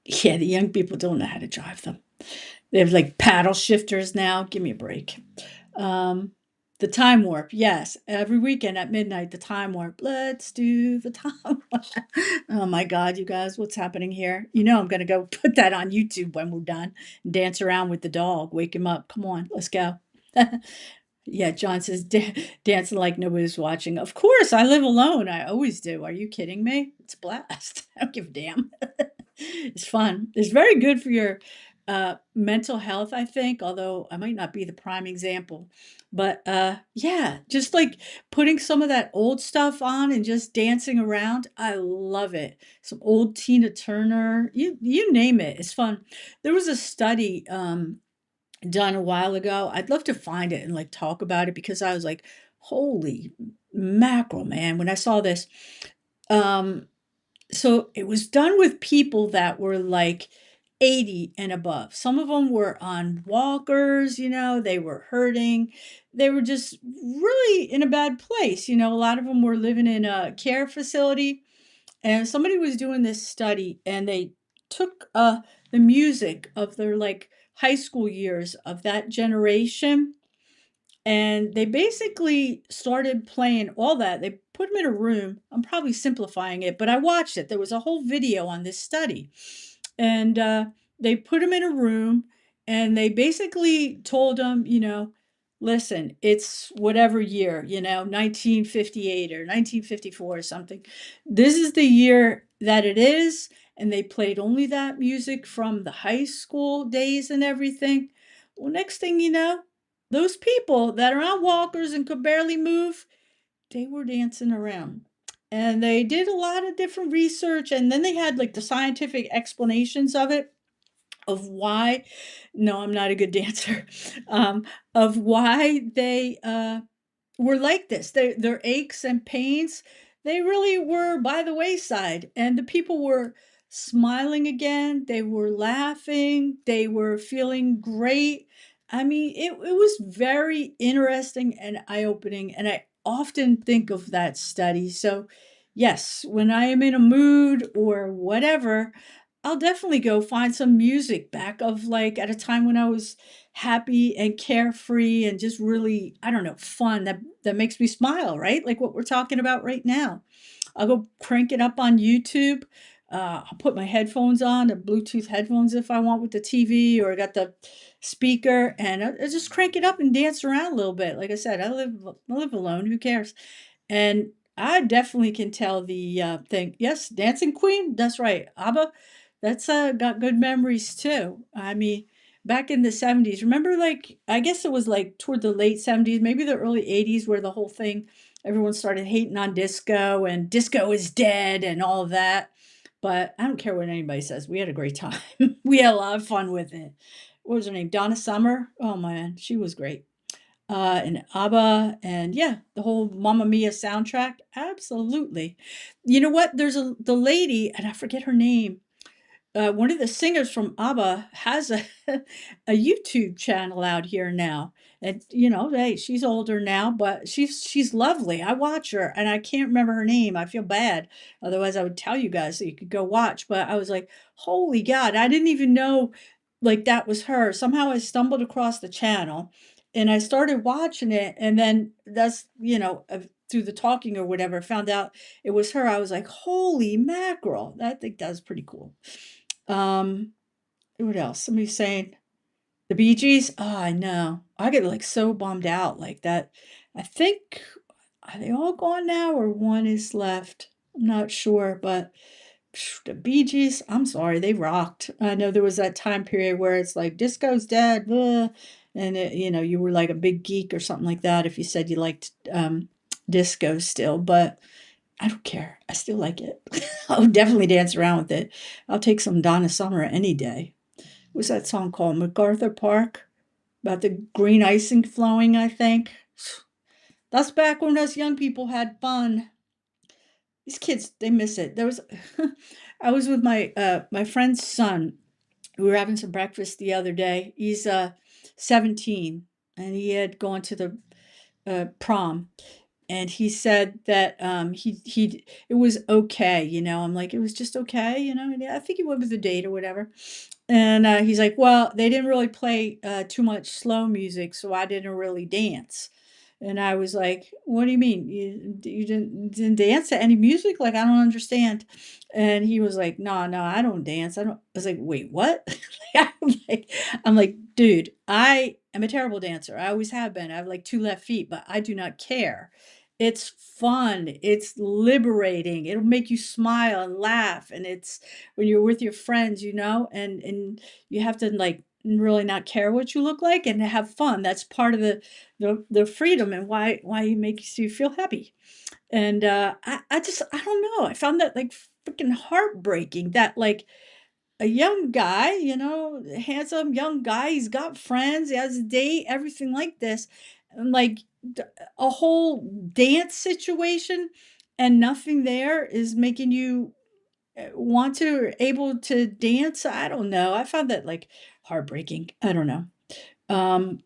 yeah, the young people don't know how to drive them. They have like paddle shifters now. Give me a break. Um, the time warp, yes. Every weekend at midnight, the time warp. Let's do the time warp. Oh my God, you guys, what's happening here? You know, I'm going to go put that on YouTube when we're done and dance around with the dog. Wake him up. Come on, let's go. Yeah, John says, dancing like nobody's watching. Of course, I live alone. I always do. Are you kidding me? It's a blast. I don't give a damn. It's fun. It's very good for your mental health, I think, although I might not be the prime example. But yeah, just like putting some of that old stuff on and just dancing around. I love it. Some old Tina Turner, you name it. It's fun. There was a study done a while ago. I'd love to find it and like talk about it because I was like, holy mackerel, man, when I saw this. Um, so it was done with people that were like 80 and above. Some of them were on walkers, they were hurting. They were just really in a bad place. A lot of them were living in a care facility. And somebody was doing this study and they took the music of their like high school years of that generation and they basically started playing all that. They put them in a room. I'm probably simplifying it, but I watched it. There was a whole video on this study. And they put them in a room and they basically told them, listen, it's whatever year, 1958 or 1954 or something. This is the year that it is. And they played only that music from the high school days and everything. Well, next thing you know, those people that are on walkers and could barely move, they were dancing around. And they did a lot of different research, and then they had like the scientific explanations of it, of why. No, I'm not a good dancer. Um, of why they were like this. Their aches and pains, they really were by the wayside. And the people were smiling again. They were laughing. They were feeling great. I mean, it was very interesting and eye opening. And I often think of that study. So, yes, when I am in a mood or whatever, I'll definitely go find some music back of like at a time when I was happy and carefree and just really, I don't know, fun that makes me smile, right? Like what we're talking about right now. I'll go crank it up on YouTube. I'll put my headphones on, the Bluetooth headphones if I want with the TV, or I got the speaker, and I just crank it up and dance around a little bit. Like I said, I live alone. Who cares? And I definitely can tell the thing. Yes, Dancing Queen. That's right. ABBA. That's got good memories too. I mean, back in the 70s. Remember, like, I guess it was like toward the late 70s, maybe the early 80s, where the whole thing, everyone started hating on disco and disco is dead and all of that. But I don't care what anybody says. We had a great time. We had a lot of fun with it. What was her name? Donna Summer. Oh man, she was great. And ABBA, and yeah, the whole Mamma Mia soundtrack. Absolutely. You know what? There's the lady, and I forget her name. one of the singers from ABBA has a a YouTube channel out here now. And hey, she's older now, but she's lovely. I watch her, and I can't remember her name. I feel bad. Otherwise, I would tell you guys so you could go watch. But I was like, holy God, I didn't even know like that was her. Somehow I stumbled across the channel, and I started watching it, and then through the talking or whatever, found out it was her. I was like, holy mackerel! I think that's pretty cool. Um, what else? Somebody's saying the Bee Gees. Oh, I know. I get like so bummed out like that. I think are they all gone now or one is left? I'm not sure, but the Bee Gees, I'm sorry, they rocked. I know there was that time period where it's like disco's dead, blah, and you were like a big geek or something like that if you said you liked disco still, but I don't care. I still like it. I'll definitely dance around with it. I'll take some Donna Summer any day. What's that song called? MacArthur Park? About the green icing flowing, I think. That's back when us young people had fun. These kids, they miss it. There was I was with my friend's son. We were having some breakfast the other day. He's 17 and he had gone to the prom, and he said that he it was okay, I'm like, it was just okay, and I think he went with a date or whatever. And he's like, well, they didn't really play too much slow music, so I didn't really dance. And I was like, what do you mean? You didn't dance to any music? Like, I don't understand. And he was like, no, no, I don't dance. I don't. I was like, wait, what? I'm like, dude, I am a terrible dancer. I always have been. I have like two left feet, but I do not care. It's fun. It's liberating. It'll make you smile and laugh. And it's when you're with your friends, and you have to like really not care what you look like and have fun. That's part of the freedom and why it makes you feel happy. And I don't know. I found that like freaking heartbreaking that like a young guy, handsome young guy, he's got friends, he has a date, everything like this, and like a whole dance situation, and nothing there is making you want to or able to dance. I don't know. I found that like heartbreaking. I don't know. Um,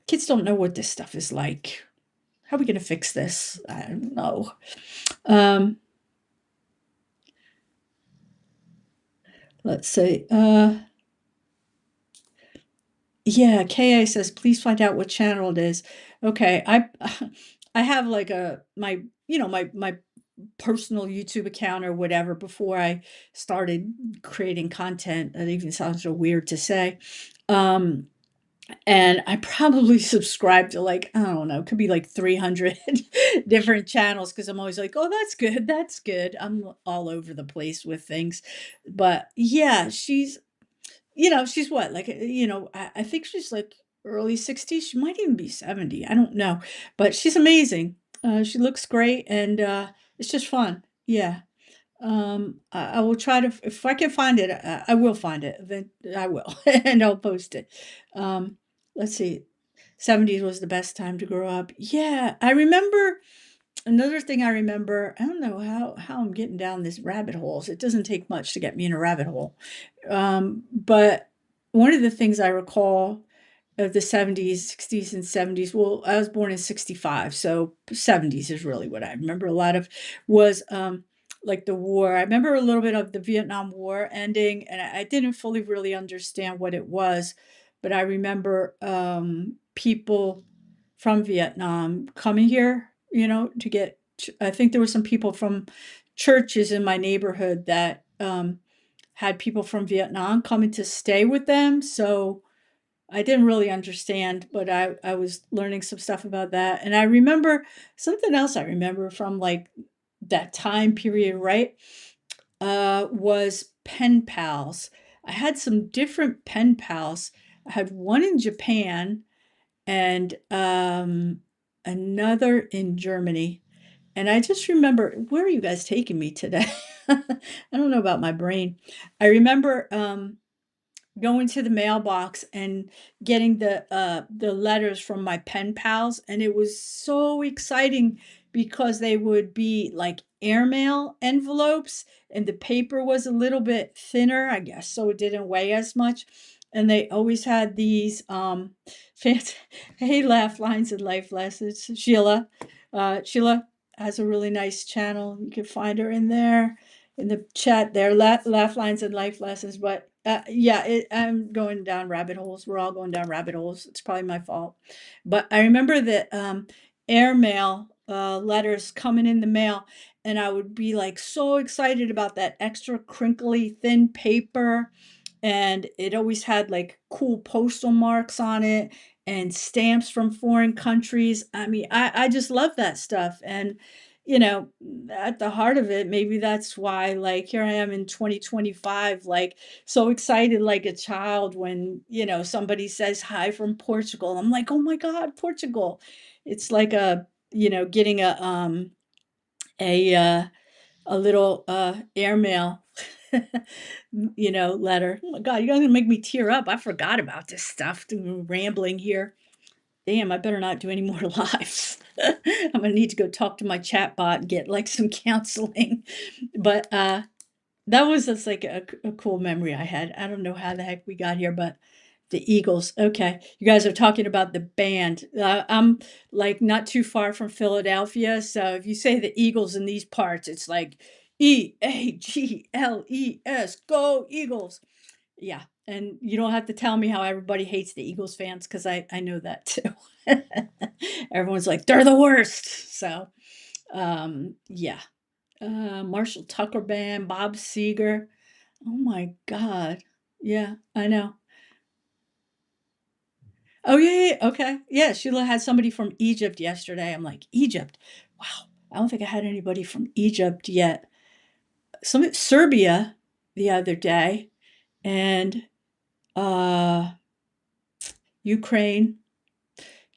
Kids don't know what this stuff is like. How are we going to fix this? I don't know. Um, let's see. Yeah, KA says, please find out what channel it is. Okay, I have like my personal YouTube account or whatever before I started creating content. That even sounds so weird to say. Um, and I probably subscribe to like, I don't know, it could be like 300 different channels because I'm always like, oh, that's good, that's good. I'm all over the place with things. But yeah, she's what, like, I think she's like early 60s. She might even be 70. I don't know. But she's amazing. She looks great and it's just fun. Yeah. I will try to, if I can find it, I will find it. Then I will, and I'll post it. Um, let's see. 70s was the best time to grow up. Yeah, I remember another thing I remember. I don't know how I'm getting down this rabbit holes. It doesn't take much to get me in a rabbit hole. But one of the things I recall of the 70s, 60s, and 70s. Well, I was born in 65, so 70s is really what I remember a lot of was like the war. I remember a little bit of the Vietnam War ending, and I didn't fully really understand what it was, but I remember people from Vietnam coming here, to get, I think there were some people from churches in my neighborhood that had people from Vietnam coming to stay with them. So I didn't really understand, but I was learning some stuff about that. And I remember something else I remember from like that time period, right? Was pen pals. I had some different pen pals. I had one in Japan and another in Germany. And I just remember, where are you guys taking me today? I don't know about my brain. I remember going to the mailbox and getting the letters from my pen pals, and it was so exciting because they would be like airmail envelopes and the paper was a little bit thinner, I guess, so it didn't weigh as much. And they always had these fancy, hey, laugh lines and life lessons. Sheila has a really nice channel. You can find her in there in the chat there, laugh lines and life lessons. But yeah, I'm going down rabbit holes. We're all going down rabbit holes. It's probably my fault. But I remember that airmail letters coming in the mail, and I would be like so excited about that extra crinkly thin paper, and it always had like cool postal marks on it and stamps from foreign countries. I mean, I just love that stuff. And, you know, at the heart of it, maybe that's why, like, here I am in 2025, like, so excited like a child when, somebody says hi from Portugal. I'm like, oh my God, Portugal. It's like getting a, uh, a little airmail letter. Oh my God, you're gonna make me tear up. I forgot about this stuff. Rambling here. Damn, I better not do any more lives. I'm gonna need to go talk to my chatbot and get like some counseling. But that was just like a cool memory I had. I don't know how the heck we got here, but the Eagles. Okay. You guys are talking about the band. I'm like not too far from Philadelphia. So if you say the Eagles in these parts, it's like Eagles. Go Eagles. Yeah. And you don't have to tell me how everybody hates the Eagles fans because I know that too. Everyone's like, they're the worst. So, yeah. Marshall Tucker Band, Bob Seger. Oh my God. Yeah, I know. Oh, yeah, yeah, okay. Yeah, Sheila had somebody from Egypt yesterday. I'm like, Egypt? Wow. I don't think I had anybody from Egypt yet. Some Serbia the other day and uh Ukraine.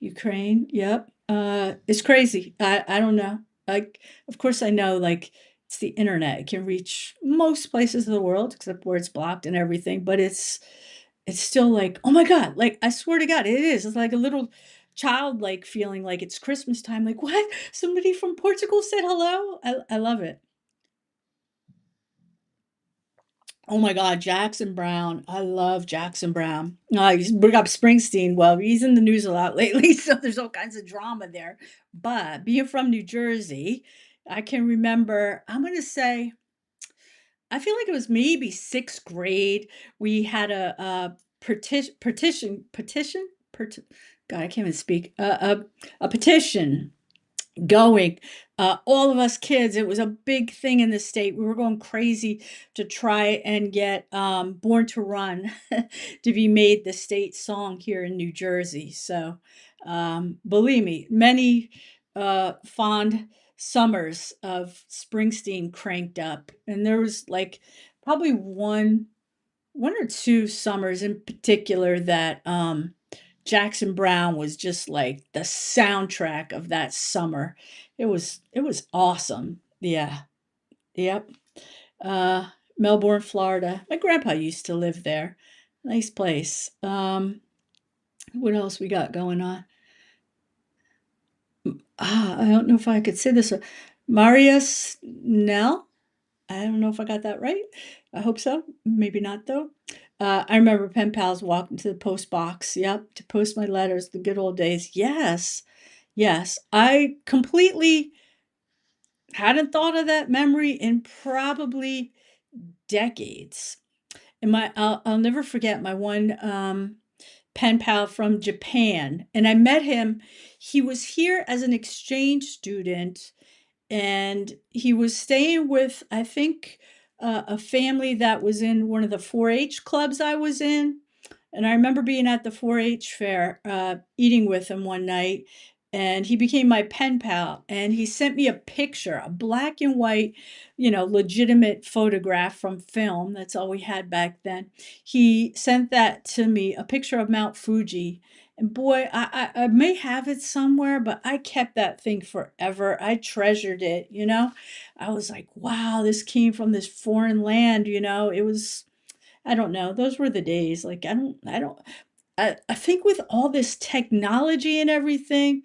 Ukraine, yep. It's crazy. I don't know. Like, of course I know like it's the internet. It can reach most places of the world except where it's blocked and everything, but it's still like, oh my God, like I swear to God, it is. It's like a little child like feeling like it's Christmas time. Like, what? Somebody from Portugal said hello? I love it. Oh my God, Jackson Brown. I love Jackson Brown. You bring up Springsteen. Well, he's in the news a lot lately, so there's all kinds of drama there. But being from New Jersey, I can remember, I'm going to say, I feel like it was maybe sixth grade. We had a God, I can't even speak, a petition going. All of us kids, it was a big thing in the state. We were going crazy to try and get Born to Run to be made the state song here in New Jersey. So, believe me, many fond summers of Springsteen cranked up. And there was like probably one or two summers in particular that Jackson Brown was just like the soundtrack of that summer. It was awesome. Yeah. Yep. Uh Melbourne, Florida. My grandpa used to live there. Nice place. What else we got going on? I don't know if I could say this. Marius Nell. I don't know if I got that right. I hope so. Maybe not though. I remember pen pals walking to the post box. Yep, to post my letters. The good old days. Yes, yes. I completely hadn't thought of that memory in probably decades. And I'll never forget my one pen pal from Japan, and I met him. He was here as an exchange student and he was staying with I think a family that was in one of the 4-H clubs I was in. And I remember being at the 4-H fair, eating with him one night, and he became my pen pal. And he sent me a picture, a black and white, legitimate photograph from film. That's all we had back then. He sent that to me, a picture of Mount Fuji. And boy, I may have it somewhere, but I kept that thing forever. I treasured it, I was like, wow, this came from this foreign land, It was, I don't know. Those were the days. Like, I think with all this technology and everything,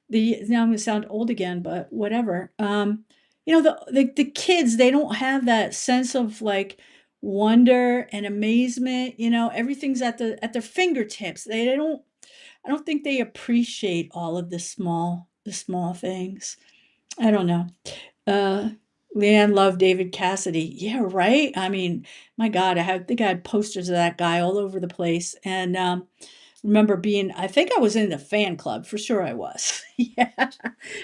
now I'm gonna sound old again, but whatever. The kids, they don't have that sense of like wonder and amazement. Everything's at their fingertips. They don't. I don't think they appreciate all of the small things. I don't know. Uh, Leanne loved David Cassidy. Yeah, right. I mean, my God, think I had posters of that guy all over the place, and remember being. I think I was in the fan club for sure. I was. Yeah,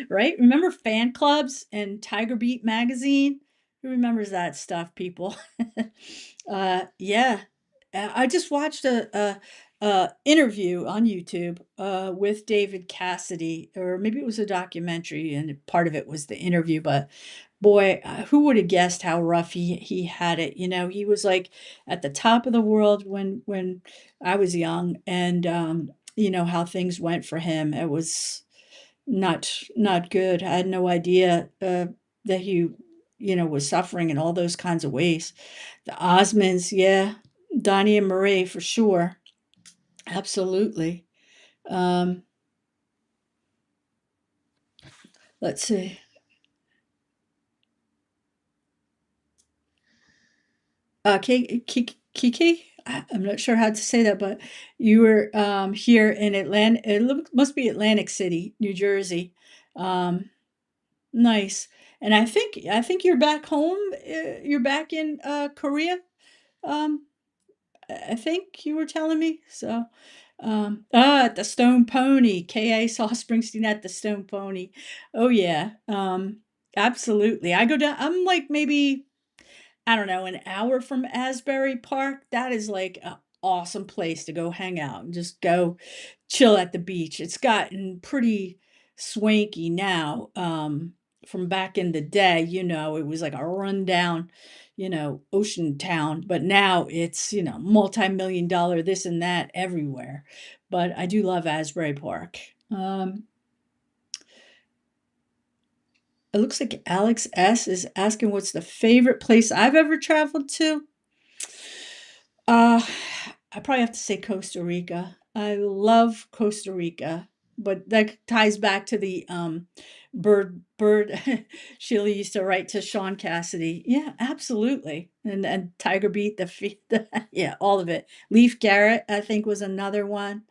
right. Remember fan clubs and Tiger Beat magazine? Who remembers that stuff, people? Yeah. I just watched a interview on YouTube with David Cassidy, or maybe it was a documentary, and part of it was the interview. But boy, who would have guessed how rough he had it? He was like at the top of the world when I was young, and how things went for him. It was not good. I had no idea that he was suffering in all those kinds of ways. The Osmonds, yeah, Donnie and Marie for sure. Absolutely. Um, let's see. Kiki? I'm not sure how to say that, but you were here in Atlanta. Must be Atlantic City, New Jersey. Um, nice. And I think you're back home. You're back in Korea. Um, I think you were telling me. So, at the Stone Pony. K.A. saw Springsteen at the Stone Pony. Oh yeah. Absolutely. I go down. I'm like maybe I don't know, an hour from Asbury Park. That is like an awesome place to go hang out and just go chill at the beach. It's gotten pretty swanky now. From back in the day, it was like a rundown, ocean town, but now it's, multi-million dollar this and that everywhere. But I do love Asbury Park. Um, it looks like Alex S is asking what's the favorite place I've ever traveled to. Uh, I probably have to say Costa Rica. I love Costa Rica, but that ties back to the bird Sheila used to write to Sean Cassidy. Yeah, absolutely. And Tiger Beat yeah, all of it. Leaf Garrett, I think, was another one.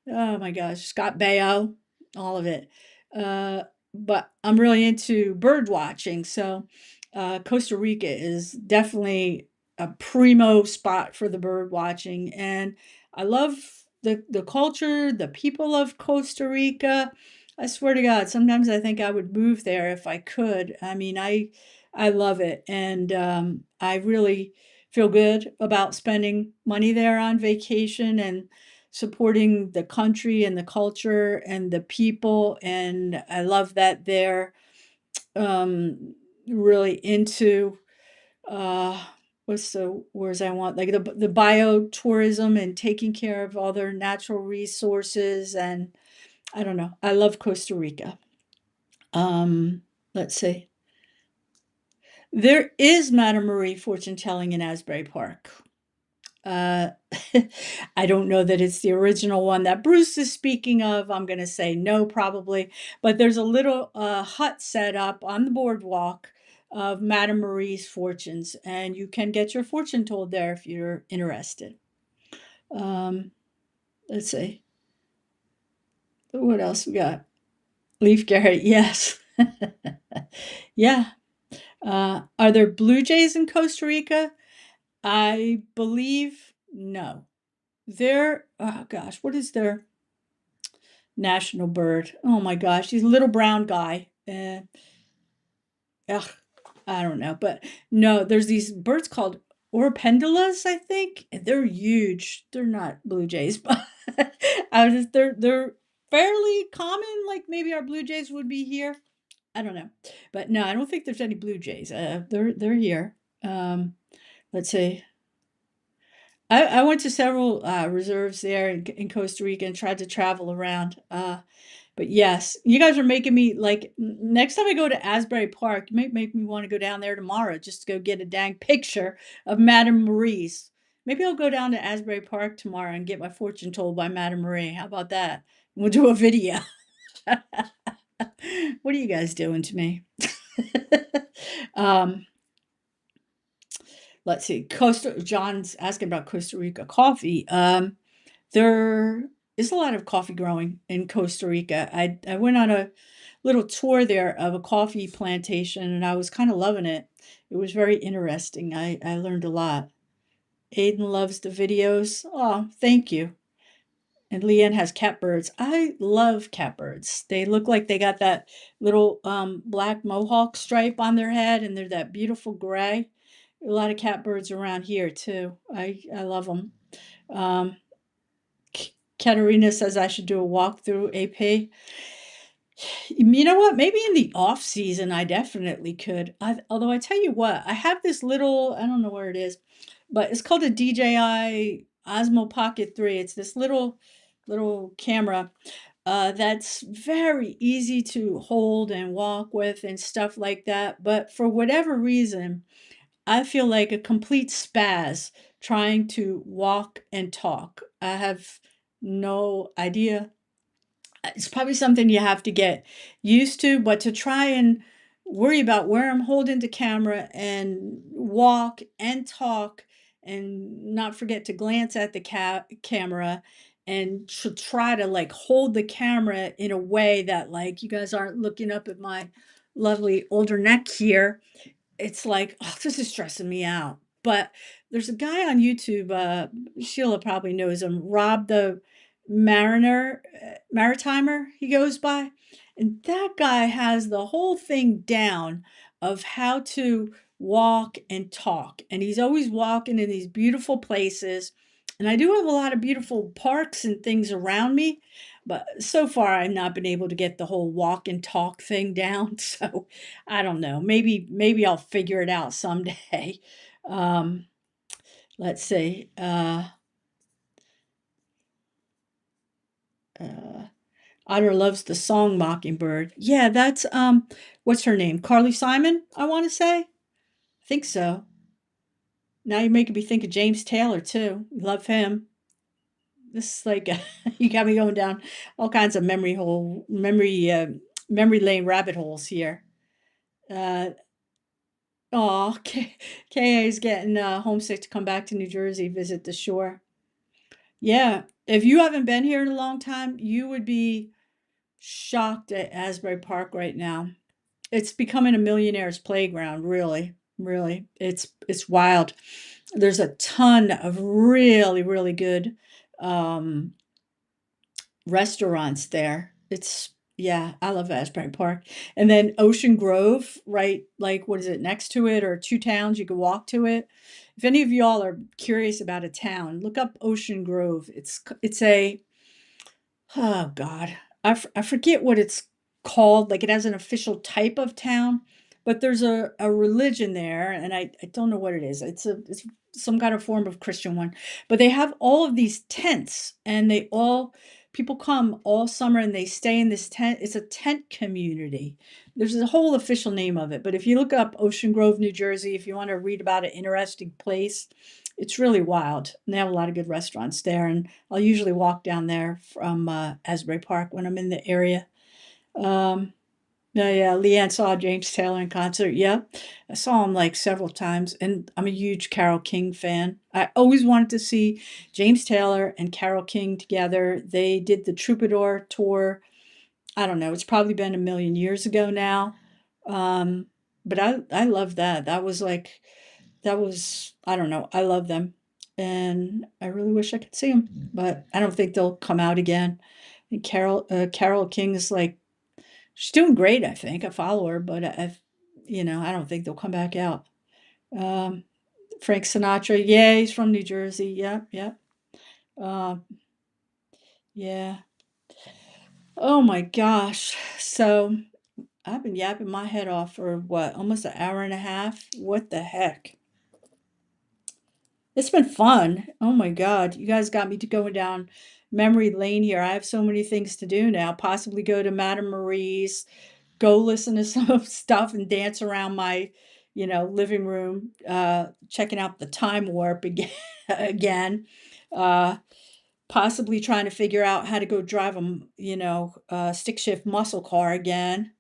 Oh my gosh, Scott Baio, all of it. Uh, but I'm really into bird watching, so Costa Rica is definitely a primo spot for the bird watching, and I love the culture, the people of Costa Rica. I swear to God, sometimes I think I would move there if I could. I mean, I love it, and I really feel good about spending money there on vacation and supporting the country and the culture and the people. And I love that they're really into uh, what's the words I want, like the biotourism and taking care of all their natural resources. And I don't know, I love Costa Rica. Um, let's see. There is Madame Marie fortune telling in Asbury Park. Uh, I don't know that it's the original one that Bruce is speaking of. I'm going to say no, probably. But there's a little hut set up on the boardwalk of Madame Marie's fortunes, and you can get your fortune told there if you're interested. Um, let's see. What else we got? Leaf Garrett, yes. Yeah. Are there Blue Jays in Costa Rica? I believe no. Oh gosh, what is their national bird? Oh my gosh, he's a little brown guy. Ugh, I don't know, but no, there's these birds called orpendulas, I think. And they're huge. They're not blue jays, but they're fairly common. Like maybe our blue jays would be here. I don't know, but no, I don't think there's any blue jays. They're here. Um, let's see. I went to several reserves there in Costa Rica and tried to travel around. But yes, you guys are making me like next time I go to Asbury Park, you might make me want to go down there tomorrow just to go get a dang picture of Madame Marie's. Maybe I'll go down to Asbury Park tomorrow and get my fortune told by Madame Marie. How about that? We'll do a video. What are you guys doing to me? um, let's see. John's asking about Costa Rica coffee. There is a lot of coffee growing in Costa Rica. I went on a little tour there of a coffee plantation, and I was kind of loving it. It was very interesting. I learned a lot. Aiden loves the videos. Oh, thank you. And Leanne has catbirds. I love catbirds. They look like they got that little black mohawk stripe on their head, and they're that beautiful gray. A lot of catbirds around here too. I love them. Um, Katerina says I should do a walk through AP. You know what? Maybe in the off season, I definitely could. Although I tell you what, I have this little, I don't know where it is, but it's called a DJI Osmo Pocket 3. It's this little camera that's very easy to hold and walk with and stuff like that. But for whatever reason, I feel like a complete spaz trying to walk and talk. I have no idea. It's probably something you have to get used to, but to try and worry about where I'm holding the camera and walk and talk and not forget to glance at the camera and to try to like hold the camera in a way that like you guys aren't looking up at my lovely older neck here. It's like, "Oh, this is stressing me out." But there's a guy on YouTube, Sheila probably knows him, Rob the Maritimer, he goes by. And that guy has the whole thing down of how to walk and talk. And he's always walking in these beautiful places. And I do have a lot of beautiful parks and things around me, but so far I've not been able to get the whole walk and talk thing down. So I don't know. Maybe I'll figure it out someday. Um, let's see. Uh, Otter loves the song Mockingbird. Yeah, that's what's her name? Carly Simon, I want to say. I think so. Now you're making me think of James Taylor too. Love him. This is like you got me going down all kinds of memory lane rabbit holes here. Uh, oh, KA is getting homesick to come back to New Jersey, visit the shore. Yeah, if you haven't been here in a long time, you would be shocked at Asbury Park right now. It's becoming a millionaire's playground, really, really. It's wild. There's a ton of really, really good um, restaurants there. It's yeah, I love Asbury Park. And then Ocean Grove, right? Like what is it next to it or two towns you could walk to it. If any of y'all are curious about a town, look up Ocean Grove. It's a oh God, I forget what it's called. Like it has an official type of town, but there's a religion there, and I don't know what it is. It's some kind of form of Christian one, but they have all of these tents, and they all people come all summer and they stay in this tent. It's a tent community. There's a whole official name of it, but if you look up Ocean Grove, New Jersey, if you want to read about an interesting place, it's really wild. And they have a lot of good restaurants there, and I'll usually walk down there from Asbury Park when I'm in the area. Um, yeah, yeah, Leanne saw James Taylor in concert. Yeah, I saw him like several times, and I'm a huge Carole King fan. I always wanted to see James Taylor and Carole King together. They did the Troubadour tour. I don't know, it's probably been a million years ago now. Um, but I love that. That was I don't know. I love them, and I really wish I could see them, but I don't think they'll come out again. And Carole King is like she's doing great. I think I follow her, but I don't think they'll come back out. Um, Frank Sinatra, yeah, he's from New Jersey. Yep, yep. Um, yeah. Oh my gosh. So I've been yapping my head off for what, almost an hour and a half? What the heck? It's been fun. Oh my God. You guys got me to going down memory lane here. I have so many things to do now. Possibly go to Madame Marie's, go listen to some stuff and dance around my living room, checking out the time warp again, again, uh, possibly trying to figure out how to go drive a stick shift muscle car again.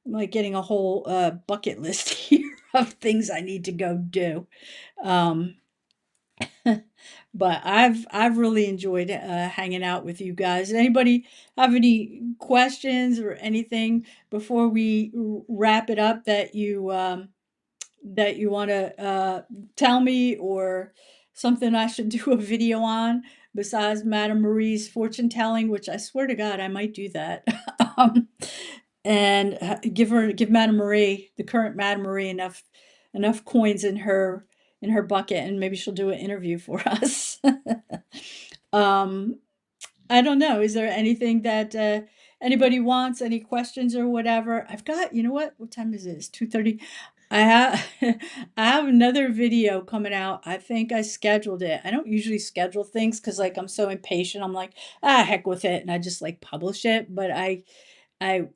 I'm like getting a whole bucket list here of things I need to go do. Um, but I've really enjoyed hanging out with you guys. Anybody have any questions or anything before we wrap it up that you want to tell me, or something I should do a video on besides Madame Marie's fortune telling, which I swear to God I might do that. um, and give Madame Marie, the current Madame Marie, enough coins in her bucket, and maybe she'll do an interview for us. um, I don't know. Is there anything that anybody wants? Any questions or whatever? I've got. You know what? What time is it? It's 2:30. I have I have another video coming out. I think I scheduled it. I don't usually schedule things because like I'm so impatient. I'm like, heck with it, and I just like publish it. But I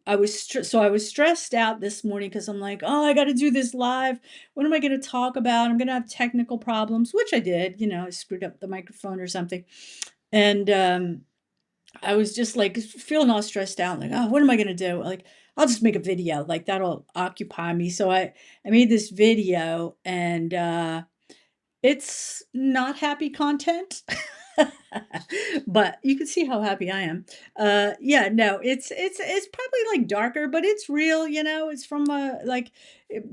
was so I was stressed out this morning because I'm like, oh, I got to do this live. What am I going to talk about? I'm going to have technical problems, which I did. I screwed up the microphone or something, and I was just like feeling all stressed out, like, oh, what am I gonna do? Like, I'll just make a video, like that'll occupy me. So I made this video, and it's not happy content, but you can see how happy I am. Yeah, no, it's probably like darker, but it's real. It's from like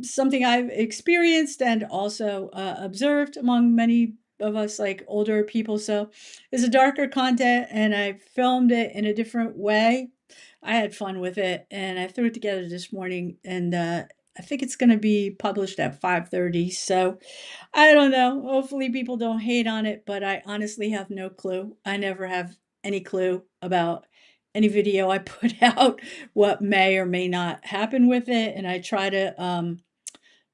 something I've experienced and also observed among many of us, like older people. So it's a darker content, and I filmed it in a different way. I had fun with it, and I threw it together this morning, and I think it's going to be published at 5:30. So I don't know. Hopefully people don't hate on it, but I honestly have no clue. I never have any clue about any video I put out, what may or may not happen with it. And I try to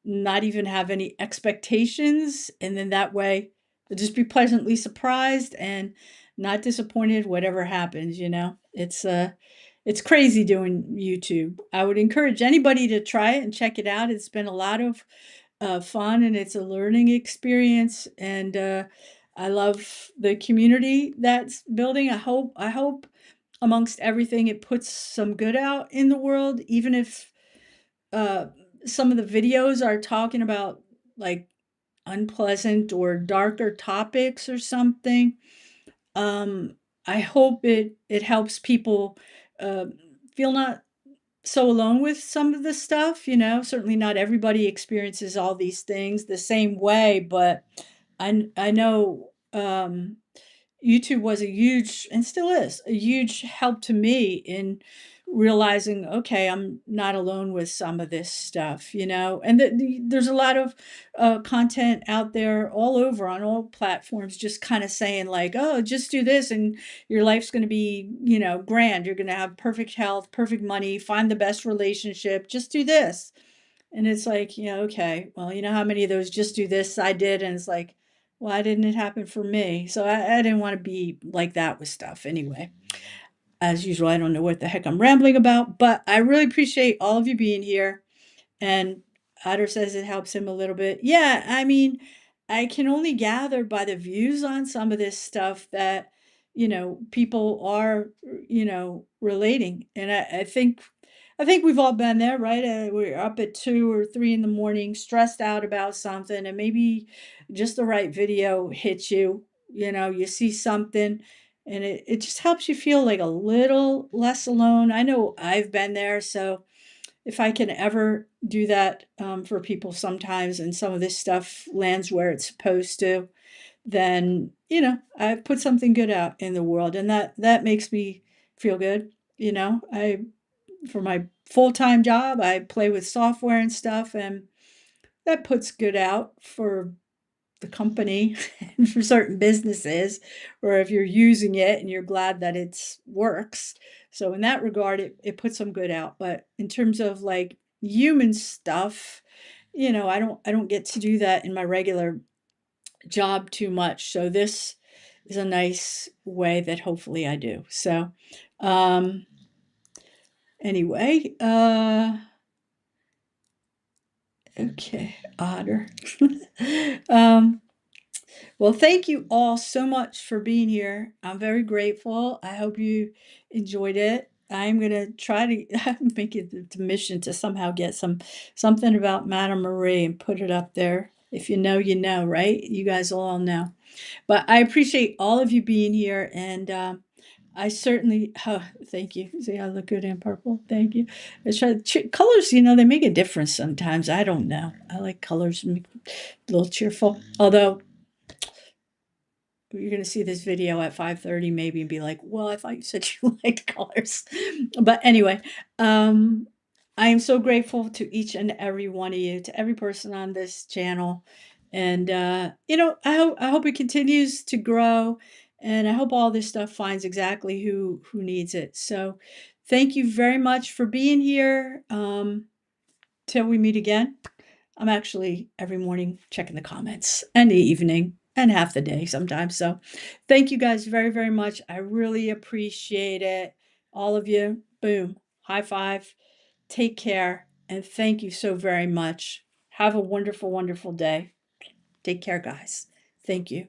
not even have any expectations. And then that way I'll just be pleasantly surprised and not disappointed, whatever happens. It's crazy doing YouTube. I would encourage anybody to try it and check it out. It's been a lot of fun, and it's a learning experience, and I love the community that's building. I hope amongst everything it puts some good out in the world, even if uh, some of the videos are talking about like unpleasant or darker topics or something. um, I hope it helps people uh, feel not so alone with some of the stuff. Certainly not everybody experiences all these things the same way, but I know YouTube was a huge, and still is a huge help to me in realizing, okay, I'm not alone with some of this stuff, and there's a lot of content out there all over on all platforms, just kind of saying like, oh, just do this and your life's going to be, grand. You're going to have perfect health, perfect money, find the best relationship, just do this. And it's like, yeah, okay, well, you know how many of those just do this I did, and it's like, why didn't it happen for me? So I didn't want to be like that with stuff anyway. As usual, I don't know what the heck I'm rambling about, but I really appreciate all of you being here. And Otter says it helps him a little bit. Yeah, I mean, I can only gather by the views on some of this stuff that, people are, relating. And I think we've all been there, right? We're up at 2 or 3 in the morning, stressed out about something, and maybe just the right video hits you. You see something, and it just helps you feel like a little less alone. I know I've been there, so if I can ever do that for people sometimes, and some of this stuff lands where it's supposed to, then I've put something good out in the world, and that makes me feel good. I For my full-time job, I play with software and stuff, and that puts good out for the company and for certain businesses, or if you're using it and you're glad that it works. So in that regard, it puts some good out. But in terms of like human stuff, I don't get to do that in my regular job too much. So this is a nice way that hopefully I do. So um anyway, Okay, otter. um, well, thank you all so much for being here. I'm very grateful. I hope you enjoyed it. I'm gonna try to make it the mission to somehow get something about Madame Marie and put it up there. If you know, you know, right? You guys all know. But I appreciate all of you being here, and I certainly. Oh, thank you. See, I look good in purple. Thank you. It's colors. You know, they make a difference sometimes. I don't know. I like colors, make a little cheerful. Although you're going to see this video at 5:30 maybe and be like, well, I thought you said you liked colors. But anyway, I am so grateful to each and every one of you, to every person on this channel. And I hope it continues to grow, and I hope all this stuff finds exactly who needs it. So thank you very much for being here. Till we meet again. I'm actually every morning checking the comments, and the evening, and half the day sometimes. So thank you guys very, very much. I really appreciate it. All of you. Boom. High five. Take care. And thank you so very much. Have a wonderful, wonderful day. Take care, guys. Thank you.